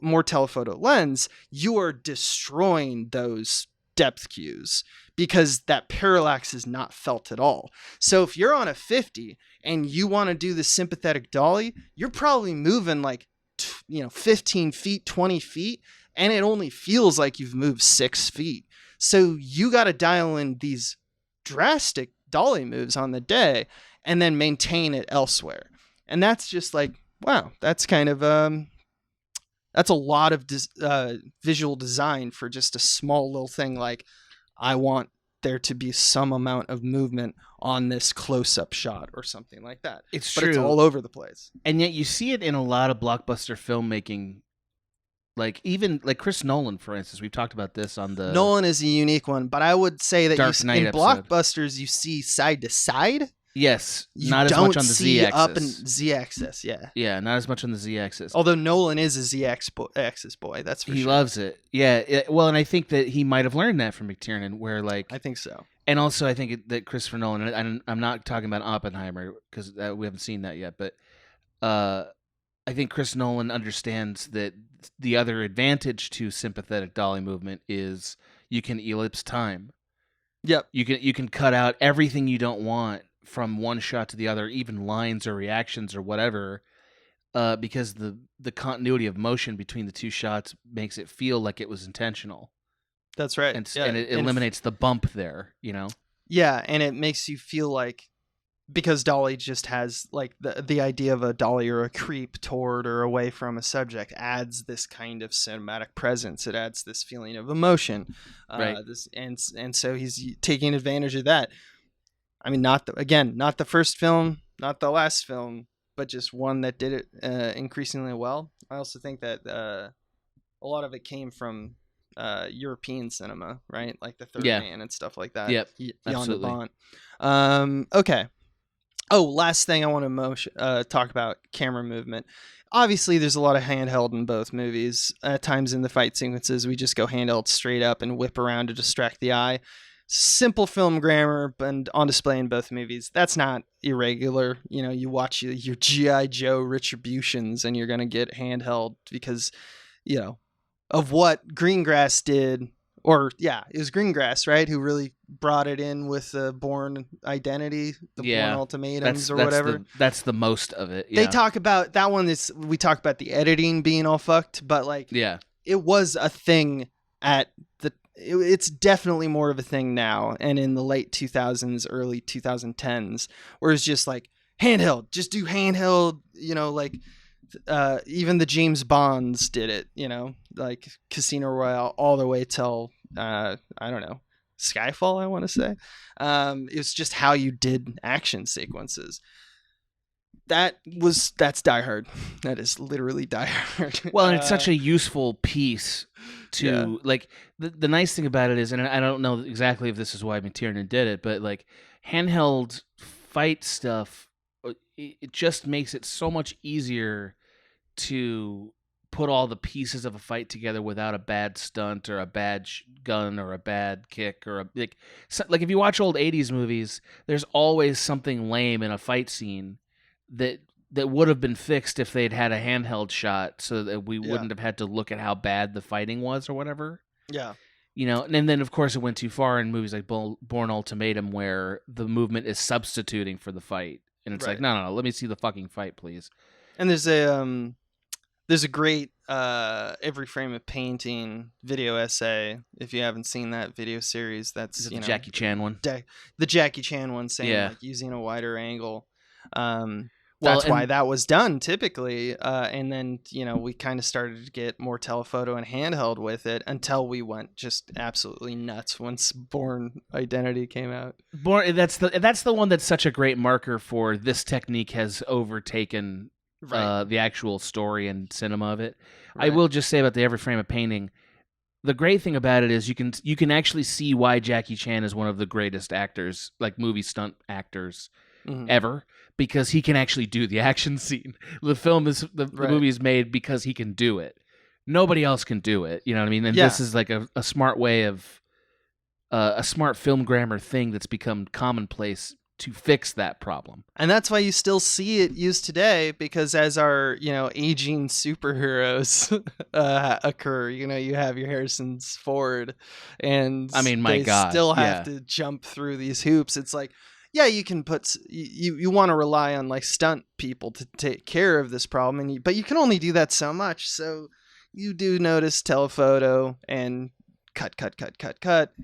more telephoto lens, you are destroying those depth cues because that parallax is not felt at all. So if you're on a 50 and you want to do the sympathetic dolly, you're probably moving like 15 feet, 20 feet, and it only feels like you've moved 6 feet. So you got to dial in these drastic dolly moves on the day and then maintain it elsewhere. And that's just like, wow, that's kind of, that's a lot of visual design for just a small little thing. Like I want there to be some amount of movement on this close-up shot or something like that. It's but true. It's all over the place. And yet you see it in a lot of blockbuster filmmaking. Like even like Chris Nolan, for instance, we've talked about this on the Nolan is a unique one, but I would say that Dark Knight in episode. Blockbusters you see side to side. Yes, You not as don't much on the see Z-axis. up and Z-axis, yeah. Yeah, not as much on the Z-axis. Although Nolan is a Z-axis boy, that's for sure. He loves it. Yeah, well, and I think that he might have learned that from McTiernan, where like I think so. And also I think that Christopher Nolan, and I'm not talking about Oppenheimer because we haven't seen that yet, but I think Chris Nolan understands that the other advantage to sympathetic dolly movement is you can ellipse time. Yep. You can cut out everything you don't want from one shot to the other, even lines or reactions or whatever, because the continuity of motion between the 2 shots makes it feel like it was intentional. That's right. And it eliminates the bump there, Yeah, and it makes you feel like, because dolly just has like the idea of a dolly or a creep toward or away from a subject adds this kind of cinematic presence. It adds this feeling of emotion. Right. And so he's taking advantage of that. I mean, not the first film, not the last film, but just one that did it increasingly well. I also think that a lot of it came from European cinema, right? Like The Third Man and stuff like that. Yep, Jan de Bont. Okay. Oh, last thing I want to talk about, camera movement. Obviously, there's a lot of handheld in both movies. At times in the fight sequences, we just go handheld straight up and whip around to distract the eye. Simple film grammar, and on display in both movies. That's not irregular. You watch your G.I. Joe Retributions and you're going to get handheld because, of what Greengrass did. Or, yeah, it was Greengrass, right? Who really brought it in with the Bourne Identity, the Bourne Ultimatums or whatever. That's the most of it. Yeah. They talk about, that one is, we talk about the editing being all fucked, but like, it was a thing it's definitely more of a thing now. And in the late 2000s, early 2010s, where it's just like, handheld, just do handheld, even the James Bonds did it, like Casino Royale all the way till, I don't know, Skyfall, I want to say. It was just how you did action sequences. That's Die Hard. That is literally Die Hard. Well, and it's such a useful piece to like. The nice thing about it is, and I don't know exactly if this is why McTiernan did it, but like handheld fight stuff, it just makes it so much easier to put all the pieces of a fight together without a bad stunt or a bad gun or a bad kick or like if you watch old 80s movies, there's always something lame in a fight scene that would have been fixed if they'd had a handheld shot so that we wouldn't have had to look at how bad the fighting was or whatever. Yeah. And then of course it went too far in movies like Bourne Ultimatum where the movement is substituting for the fight. And it's like, no, let me see the fucking fight, please. And there's a great Every Frame of Painting video essay. If you haven't seen that video series, that's the Jackie Chan one. The Jackie Chan one, saying like using a wider angle. That's why that was done typically. And then, we kind of started to get more telephoto and handheld with it until we went just absolutely nuts once Bourne Identity came out. That's the one that's such a great marker for this technique has overtaken the actual story and cinema of it. Right. I will just say about the Every Frame of Painting, the great thing about it is you can actually see why Jackie Chan is one of the greatest actors, like movie stunt actors ever, because he can actually do the action scene. The movie is made because he can do it. Nobody else can do it. You know what I mean? And this is like a smart way of a smart film grammar thing that's become commonplace to fix that problem. And that's why you still see it used today, because as our, aging superheroes occur, you have your Harrison's Ford, and my God, still have to jump through these hoops. It's like, you can you want to rely on like stunt people to take care of this problem, but you can only do that so much. So you do notice telephoto and cut,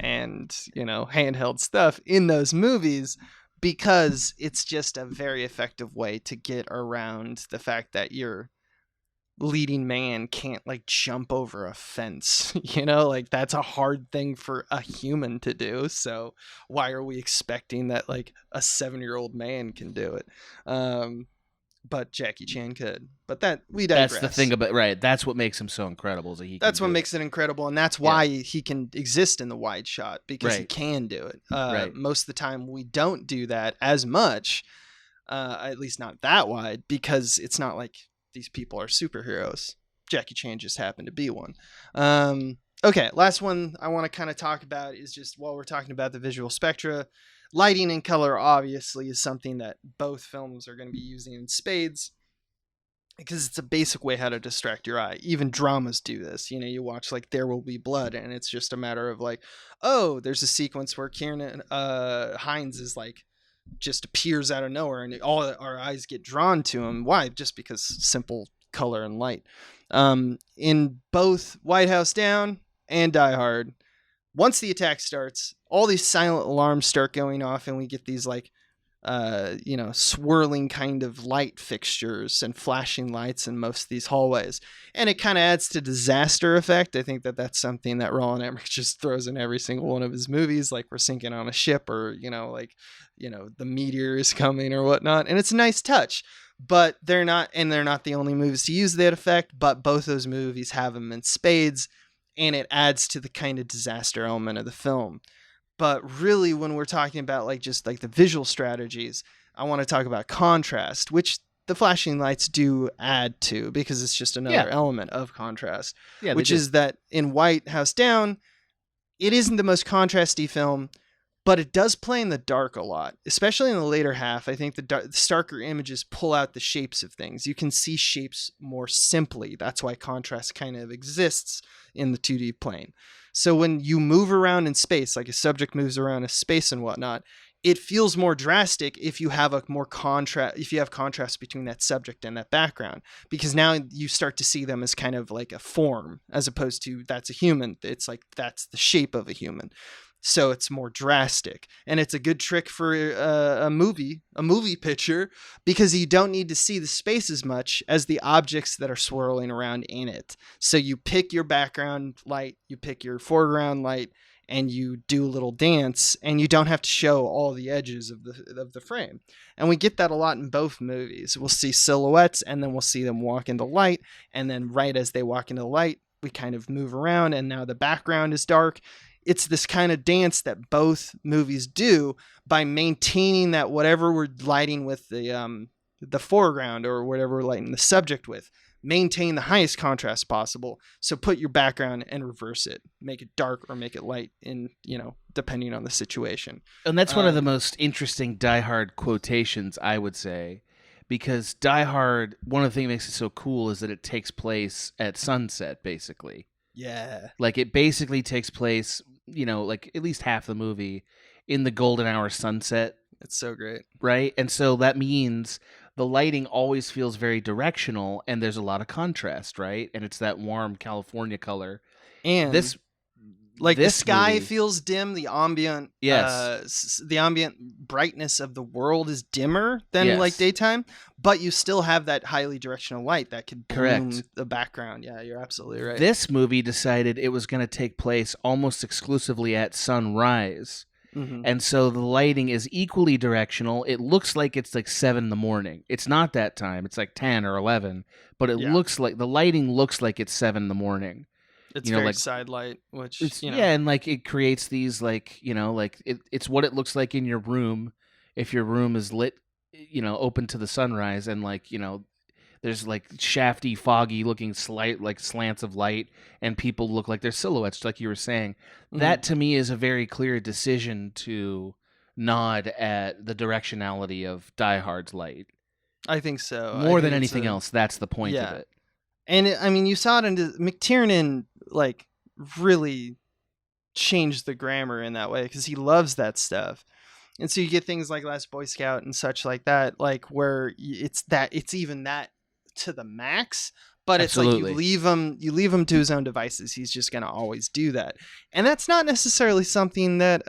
and, handheld stuff in those movies, because it's just a very effective way to get around the fact that your leading man can't like jump over a fence. Like that's a hard thing for a human to do. So why are we expecting that like a 7-year-old man can do it? But Jackie Chan could. But we digress. That's the thing about That's what makes him so incredible. That's what makes it incredible, and that's why he can exist in the wide shot, because he can do it. Most of the time, we don't do that as much, at least not that wide, because it's not like these people are superheroes. Jackie Chan just happened to be one. Okay, last one I want to kind of talk about is just while we're talking about the visual spectra. Lighting and color obviously is something that both films are going to be using in spades, because it's a basic way how to distract your eye. Even dramas do this. You watch like There Will Be Blood, and it's just a matter of like, oh, there's a sequence where Kieran Hines is like just appears out of nowhere, and all our eyes get drawn to him. Why? Just because simple color and light. In both White House Down and Die Hard, once the attack starts, all these silent alarms start going off, and we get these like, swirling kind of light fixtures and flashing lights in most of these hallways. And it kind of adds to disaster effect. I think that's something that Roland Emmerich just throws in every single one of his movies, like we're sinking on a ship, or, the meteor is coming or whatnot. And it's a nice touch. But they're not the only movies to use that effect, but both those movies have them in spades. And it adds to the kind of disaster element of the film. But really, when we're talking about like just like the visual strategies, I want to talk about contrast, which the flashing lights do add to, because it's just another element of contrast. Yeah, which is that in White House Down, it isn't the most contrasty film, but it does play in the dark a lot, especially in the later half. I think the starker images pull out the shapes of things. You can see shapes more simply. That's why contrast kind of exists in the 2D plane. So when you move around in space, like a subject moves around in space and whatnot, it feels more drastic if you have contrast between that subject and that background, because now you start to see them as kind of like a form, as opposed to that's a human. It's like that's the shape of a human. So it's more drastic, and it's a good trick for a movie picture, because you don't need to see the space as much as the objects that are swirling around in it. So you pick your background light, you pick your foreground light, and you do a little dance, and you don't have to show all the edges of the frame. And we get that a lot in both movies. We'll see silhouettes, and then we'll see them walk into light, and then right as they walk into the light, we kind of move around, and now the background is dark. It's this kind of dance that both movies do by maintaining that whatever we're lighting with the foreground, or whatever we're lighting the subject with, maintain the highest contrast possible. So put your background and reverse it, make it dark or make it light in, depending on the situation. And that's one of the most interesting Die Hard quotations, I would say, because Die Hard, one of the things that makes it so cool is that it takes place at sunset, basically. Yeah. Like, it basically takes place, like at least half the movie in the golden hour sunset. It's so great. Right? And so that means the lighting always feels very directional, and there's a lot of contrast, right? And it's that warm California color. And this the sky feels dim. The ambient, the ambient brightness of the world is dimmer than like daytime, but you still have that highly directional light that could bloom the background. Yeah, you're absolutely right. This movie decided it was going to take place almost exclusively at sunrise. Mm-hmm. And so the lighting is equally directional. It looks like it's like 7 a.m. It's not that time. It's like 10 or 11, but it looks like the lighting looks like it's 7 a.m. It's very like side light, which and like it creates these like it's what it looks like in your room if your room is lit, open to the sunrise, and there's like shafty, foggy looking slants of light, and people look like they're silhouettes, like you were saying. Mm-hmm. That to me is a very clear decision to nod at the directionality of Die Hard's light. I think so. More than anything else, that's the point of it. And you saw it in McTiernan, like, really changed the grammar in that way because he loves that stuff. And so you get things like Last Boy Scout and such like that, like where it's even that to the max, but Absolutely. It's like you leave him to his own devices. He's just going to always do that. And that's not necessarily something that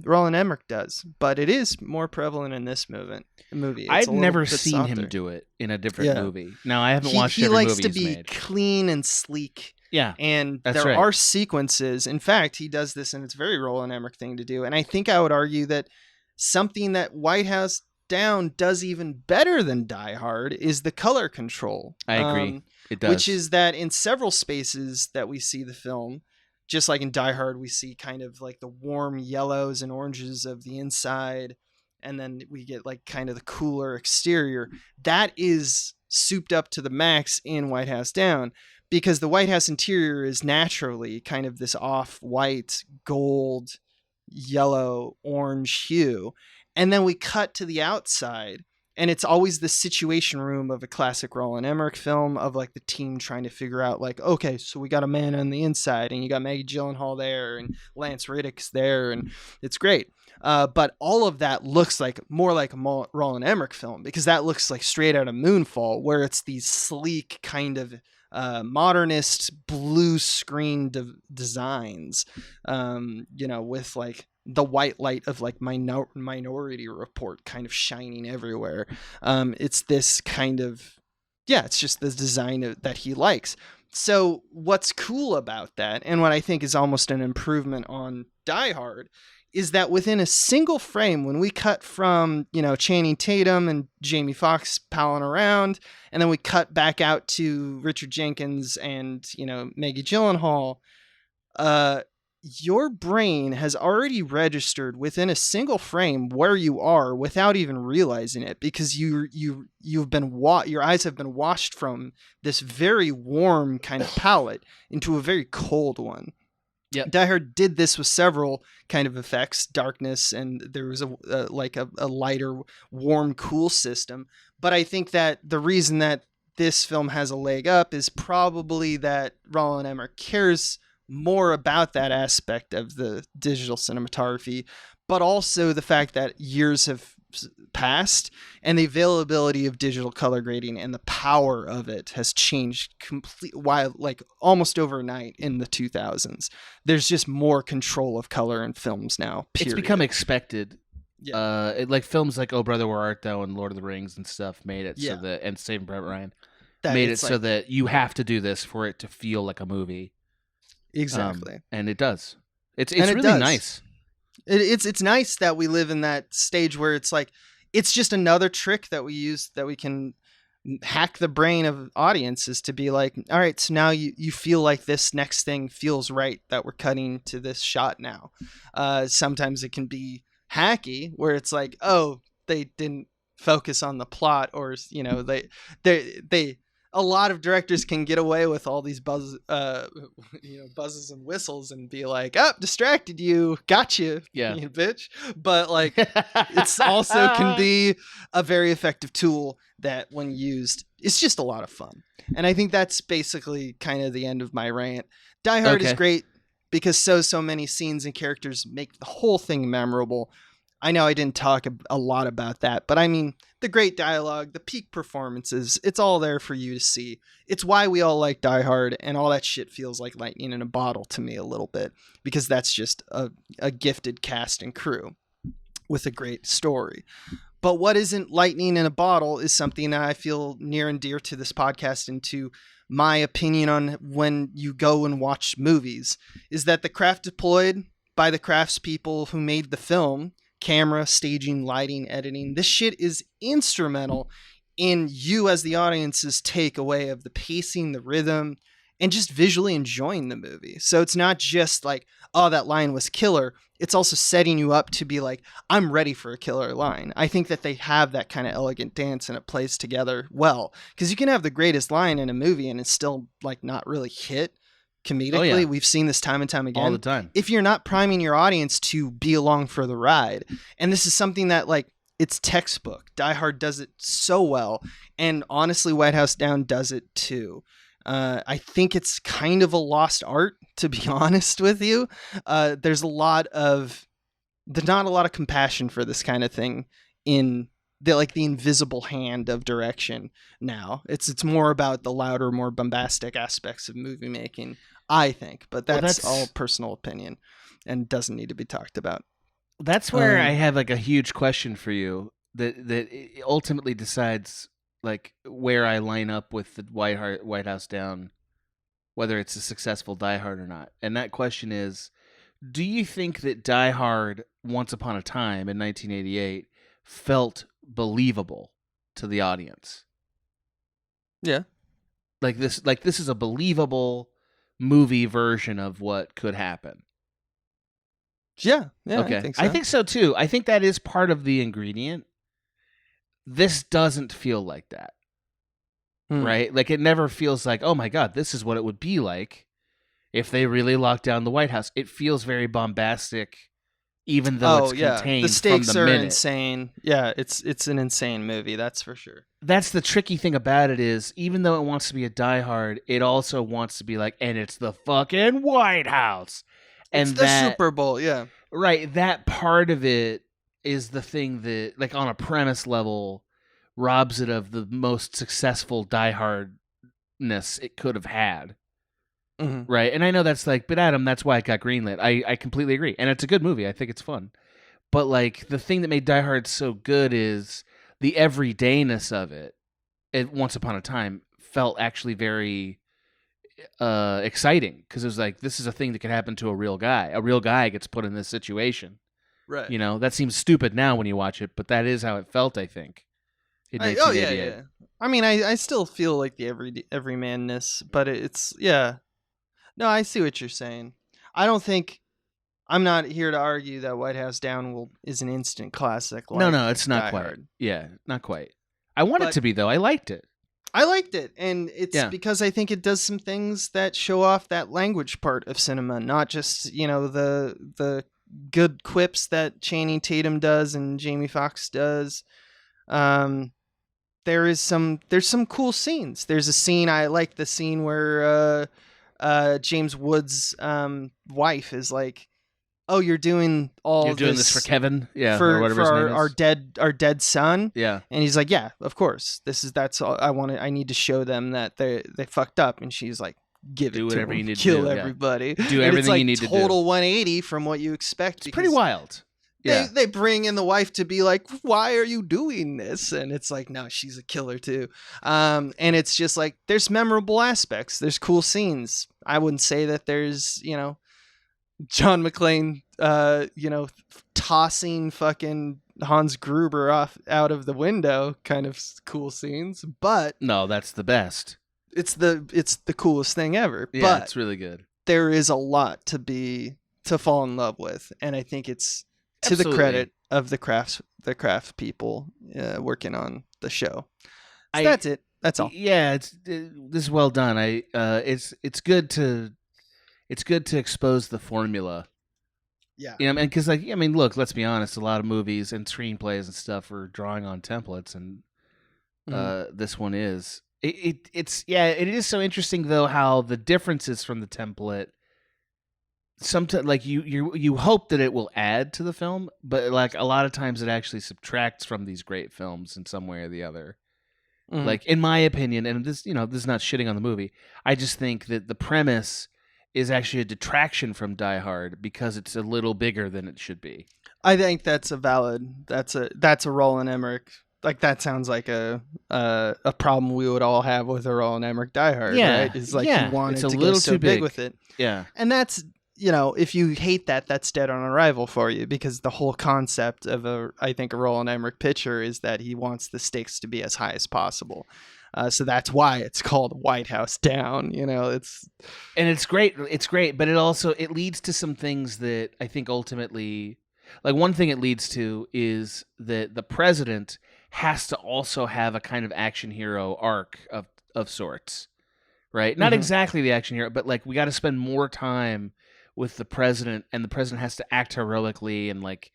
Roland Emmerich does, but it is more prevalent in this movie. I've never seen him do it in a different movie. Now, I haven't watched every movie he's made. He likes to be clean and sleek. Yeah. And there are sequences. In fact, he does this, and it's a very Roland Emmerich thing to do. And I think I would argue that something that White House Down does even better than Die Hard is the color control. I agree. It does. Which is that in several spaces that we see the film, just like in Die Hard, we see kind of like the warm yellows and oranges of the inside, and then we get like kind of the cooler exterior. That is souped up to the max in White House Down, because the White House interior is naturally kind of this off-white, gold, yellow, orange hue. And then we cut to the outside, and it's always the situation room of a classic Roland Emmerich film of like the team trying to figure out like, okay, so we got a man on the inside, and you got Maggie Gyllenhaal there, and Lance Reddick's there, and it's great. But all of that looks like more like a Roland Emmerich film, because that looks like straight out of Moonfall, where it's these sleek kind of modernist blue screen designs, with like the white light of like Minority Report kind of shining everywhere. It's this kind of, it's just the design that he likes. So what's cool about that, and what I think is almost an improvement on Die Hard, is that within a single frame, when we cut from, Channing Tatum and Jamie Foxx palling around, and then we cut back out to Richard Jenkins and, Maggie Gyllenhaal, your brain has already registered within a single frame where you are without even realizing it, because you've been your eyes have been washed from this very warm kind of palette into a very cold one. Yeah, Die Hard did this with several kind of effects, darkness, and there was a lighter, warm, cool system. But I think that the reason that this film has a leg up is probably that Roland Emmerich cares more about that aspect of the digital cinematography, but also the fact that years have passed and the availability of digital color grading and the power of it has changed almost overnight in the 2000s. There's just more control of color in films now. Period. It's become expected. Yeah. Like films like Oh Brother Where Art Thou and Lord of the Rings and stuff made it so that, and Saving Private Ryan made it so that you have to do this for it to feel like a movie. Exactly. And it does. It's really nice. It's nice that we live in that stage where it's like, it's just another trick that we use, that we can hack the brain of audiences to be like, all right, so now you feel like this next thing feels right, that we're cutting to this shot now. Sometimes it can be hacky, where it's like, oh, they didn't focus on the plot, or, they a lot of directors can get away with all these buzzes and whistles and be like, "Oh, distracted you, got you, bitch." But like, it's also can be a very effective tool that, when used, it's just a lot of fun. And I think that's basically kind of the end of my rant. Die Hard is great because so many scenes and characters make the whole thing memorable. I know I didn't talk a lot about that, but I mean, the great dialogue, the peak performances, it's all there for you to see. It's why we all like Die Hard, and all that shit feels like lightning in a bottle to me a little bit, because that's just a gifted cast and crew with a great story. But what isn't lightning in a bottle is something that I feel near and dear to this podcast and to my opinion on when you go and watch movies, is that the craft deployed by the craftspeople who made the film, camera, staging, lighting, editing, this shit is instrumental in you as the audience's takeaway of the pacing, the rhythm, and just visually enjoying the movie. So it's not just like, oh, that line was killer. It's also setting you up to be like, I'm ready for a killer line. I think that they have that kind of elegant dance and it plays together well. Because you can have the greatest line in a movie and it's still like not really hit comedically. Oh, yeah. We've seen this time and time again. All the time. If you're not priming your audience to be along for the ride. And this is something that like, it's textbook. Die Hard does it so well. And honestly, White House Down does it too. I think it's kind of a lost art, to be honest with you. There's not a lot of compassion for this kind of thing in the invisible hand of direction now. It's more about the louder, more bombastic aspects of movie making, I think. But that's all personal opinion and doesn't need to be talked about. That's where I have like a huge question for you that ultimately decides like where I line up with the White House Down, whether it's a successful Die Hard or not. And that question is, do you think that Die Hard Once Upon a Time in 1988 felt believable to the audience? Yeah. Like this is a believable movie version of what could happen. Yeah. Okay. I think so. I think so too. I think that is part of the ingredient. This doesn't feel like that, right? Like it never feels like, oh my God, this is what it would be like if they really locked down the White House. It feels very bombastic, even though it's contained. The stakes from the are minute. Insane. Yeah, it's an insane movie, that's for sure. That's the tricky thing about it is, even though it wants to be a Die Hard, it also wants to be like, and it's the fucking White House. And it's the Super Bowl, yeah. Right, that part of it is the thing that, like, on a premise level, robs it of the most successful Die Hardness it could have had. Mm-hmm. Right? And I know that's like, but Adam, that's why it got greenlit. I completely agree. And it's a good movie. I think it's fun. But, like, the thing that made Die Hard so good is the everydayness of it. Once Upon a Time felt actually very exciting because it was like, this is a thing that could happen to a real guy. A real guy gets put in this situation. Right. You know, that seems stupid now when you watch it, but that is how it felt, I think. Yeah. I mean, I still feel like the everymanness, but it's, yeah. No, I see what you're saying. I'm not here to argue that White House Down is an instant classic. Like no, it's not quite. Hard. Yeah, not quite. I want it to be, though. I liked it. And it's because I think it does some things that show off that language part of cinema, not just, the good quips that Channing Tatum does and Jamie Foxx does. There's some cool scenes. There's a scene, I like the scene where James Woods' wife is like, oh, you're doing this for Kevin, or whatever his name is. our dead son, yeah. And he's like, yeah, of course. That's all I want. I need to show them that they fucked up. And she's like, do whatever you need to do, kill everybody, do everything you need to do. Total 180 from what you expect. It's pretty wild. They bring in the wife to be like, why are you doing this? And it's like, no, she's a killer too. And it's just like, there's memorable aspects. There's cool scenes. I wouldn't say that there's, John McClane, tossing fucking Hans Gruber out of the window kind of cool scenes. But no, that's the best. It's the coolest thing ever. Yeah, but it's really good. There is a lot to fall in love with. And I think it's to the credit of the craft people working on the show. So that's it. That's all. Yeah, this is well done. It's good to expose the formula. Yeah. You know, because look, let's be honest. A lot of movies and screenplays and stuff are drawing on templates, and this one is. It is so interesting though how the differences from the template. Sometimes, like you hope that it will add to the film, but like a lot of times it actually subtracts from these great films in some way or the other. Like in my opinion, and this is not shitting on the movie. I just think that the premise is actually a detraction from Die Hard because it's a little bigger than it should be. I think that's a Roland Emmerich. Like that sounds like a problem we would all have with a Roland Emmerich Die Hard. Yeah, right? It's like yeah. he wanted It's a to little go so too big big with it. Yeah, and that's if you hate that, that's dead on arrival for you, because the whole concept of a Roland Emmerich picture is that he wants the stakes to be as high as possible. So that's why it's called White House Down. It's great. It's great, but it leads to some things that I think ultimately, like one thing it leads to is that the president has to also have a kind of action hero arc of sorts, right? Not exactly the action hero, but like we got to spend more time with the president, and the president has to act heroically, and like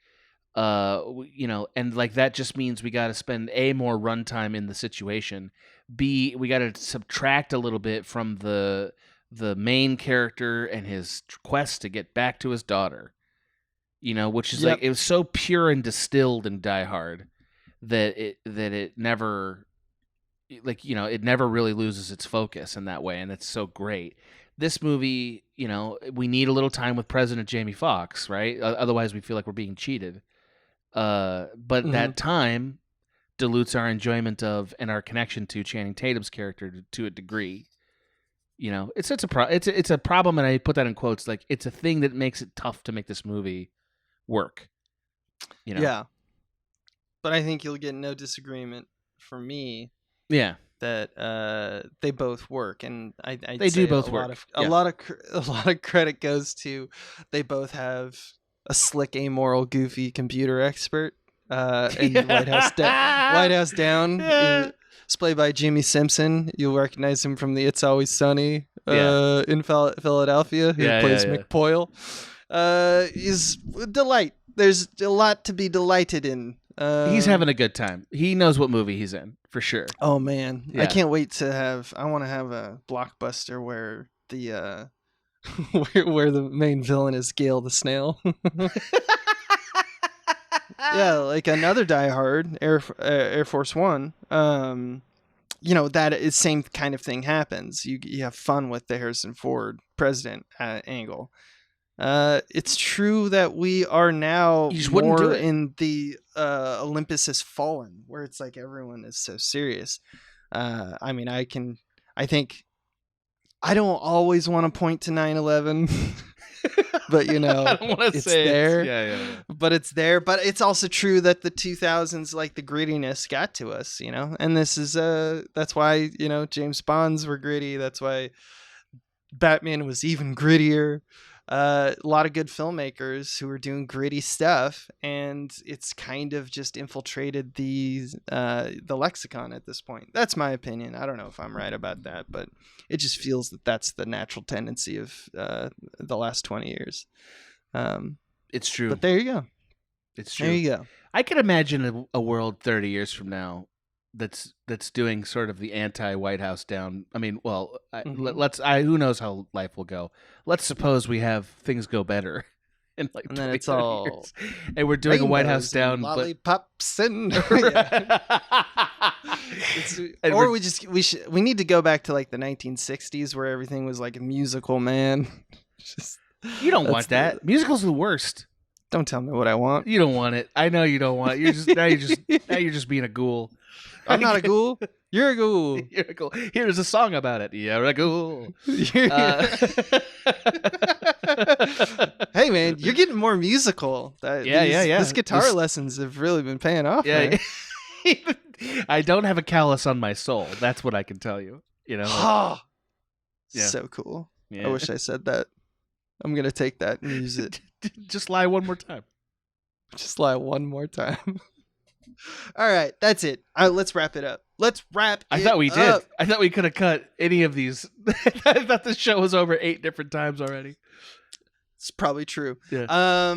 and like that just means we got to spend more runtime in the situation. B, we got to subtract a little bit from the main character and his quest to get back to his daughter. Which is like it was so pure and distilled in Die Hard that it never it never really loses its focus in that way, and it's so great. This movie, we need a little time with President Jamie Foxx, right? Otherwise, we feel like we're being cheated. But that time dilutes our enjoyment of and our connection to Channing Tatum's character to a degree. It's a problem, and I put that in quotes. Like it's a thing that makes it tough to make this movie work. Yeah, but I think you'll get no disagreement from me. Yeah. That they both work, and they do both work. A lot of credit goes to they both have a slick, amoral, goofy computer expert. And White House Down is played by Jimmy Simpson. You'll recognize him from the It's Always Sunny in Philadelphia. Who plays McPoyle. He's a delight. There's a lot to be delighted in. He's having a good time. He knows what movie he's in, for sure. Oh man, I can't wait to I want to have a blockbuster where the where the main villain is Gale the Snail. Yeah, like another Die Hard, Air Force One. That is same kind of thing happens. You have fun with the Harrison Ford president angle. It's true that we are now more in the Olympus Has Fallen, where it's like everyone is so serious. I think I don't always want to point to 9/11, but it's there. Yeah. But it's there. But it's also true that the 2000s, like the grittiness, got to us. And this is that's why James Bonds were gritty. That's why Batman was even grittier. A lot of good filmmakers who are doing gritty stuff, and it's kind of just infiltrated the lexicon at this point. That's my opinion. I don't know if I'm right about that, but it just feels that that's the natural tendency of the last 20 years. It's true. But there you go. It's true. There you go. I could imagine a world 30 years from now that's doing sort of the anti-White House Down. I mean, well, who knows how life will go. Let's suppose we have things go better in like, and then it's all years. And we're doing a White House Down, lollipops and we need to go back to like the 1960s where everything was like a musical, man. You don't want that. Musicals are the worst. Don't tell me what I want. You don't want it. I know you don't want it. You're just being a ghoul. I'm not a ghoul. You're a ghoul. You're a ghoul. Here's a song about it. You're a ghoul. Hey, man, you're getting more musical. These guitar lessons have really been paying off. Yeah. I don't have a callus on my soul. That's what I can tell you. So cool. Yeah. I wish I said that. I'm going to take that and use it. Just lie one more time. Just lie one more time. All right, that's it. Let's wrap it up. I thought we did. I thought we could have cut any of these. I thought the show was over 8 different times already. It's probably true. Yeah.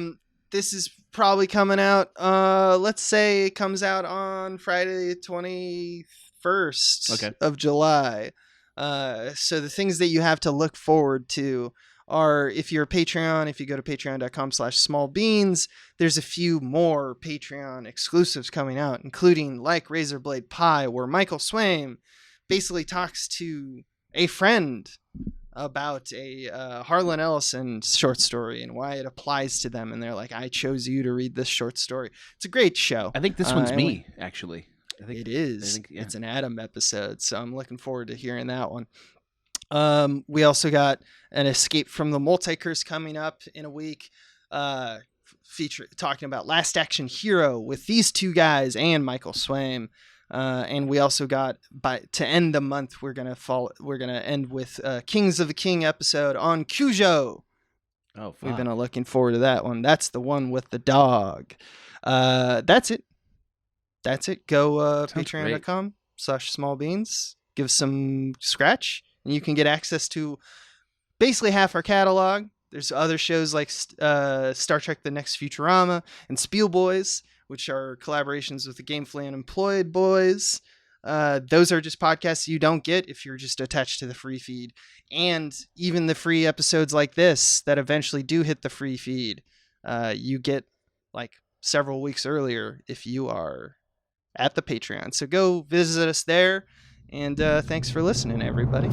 This is probably coming out. Let's say it comes out on Friday, 21st of July. So the things that you have to look forward to are, if you're a Patreon, if you go to patreon.com/smallbeans, there's a few more Patreon exclusives coming out, including like Razorblade Pie, where Michael Swaim basically talks to a friend about a Harlan Ellison short story and why it applies to them. And they're like, I chose you to read this short story. It's a great show. I think this one's me, actually. I think it is. It's an Adam episode, so I'm looking forward to hearing that one. We also got an Escape from the Multiverse coming up in a week, talking about Last Action Hero with these two guys and Michael Swaim. And we also got, to end the month, we're gonna end with Kings of the King episode on Cujo. Oh, fuck. We've been looking forward to that one. That's the one with the dog. That's it. Go patreon.com/smallbeans. Give some scratch, and you can get access to basically half our catalog. There's other shows like Star Trek: The Next Futurama and Spiel Boys, which are collaborations with the Gamefully Unemployed boys. Those are just podcasts you don't get if you're just attached to the free feed. And even the free episodes like this that eventually do hit the free feed, you get like several weeks earlier if you are at the Patreon. So go visit us there. And thanks for listening, everybody.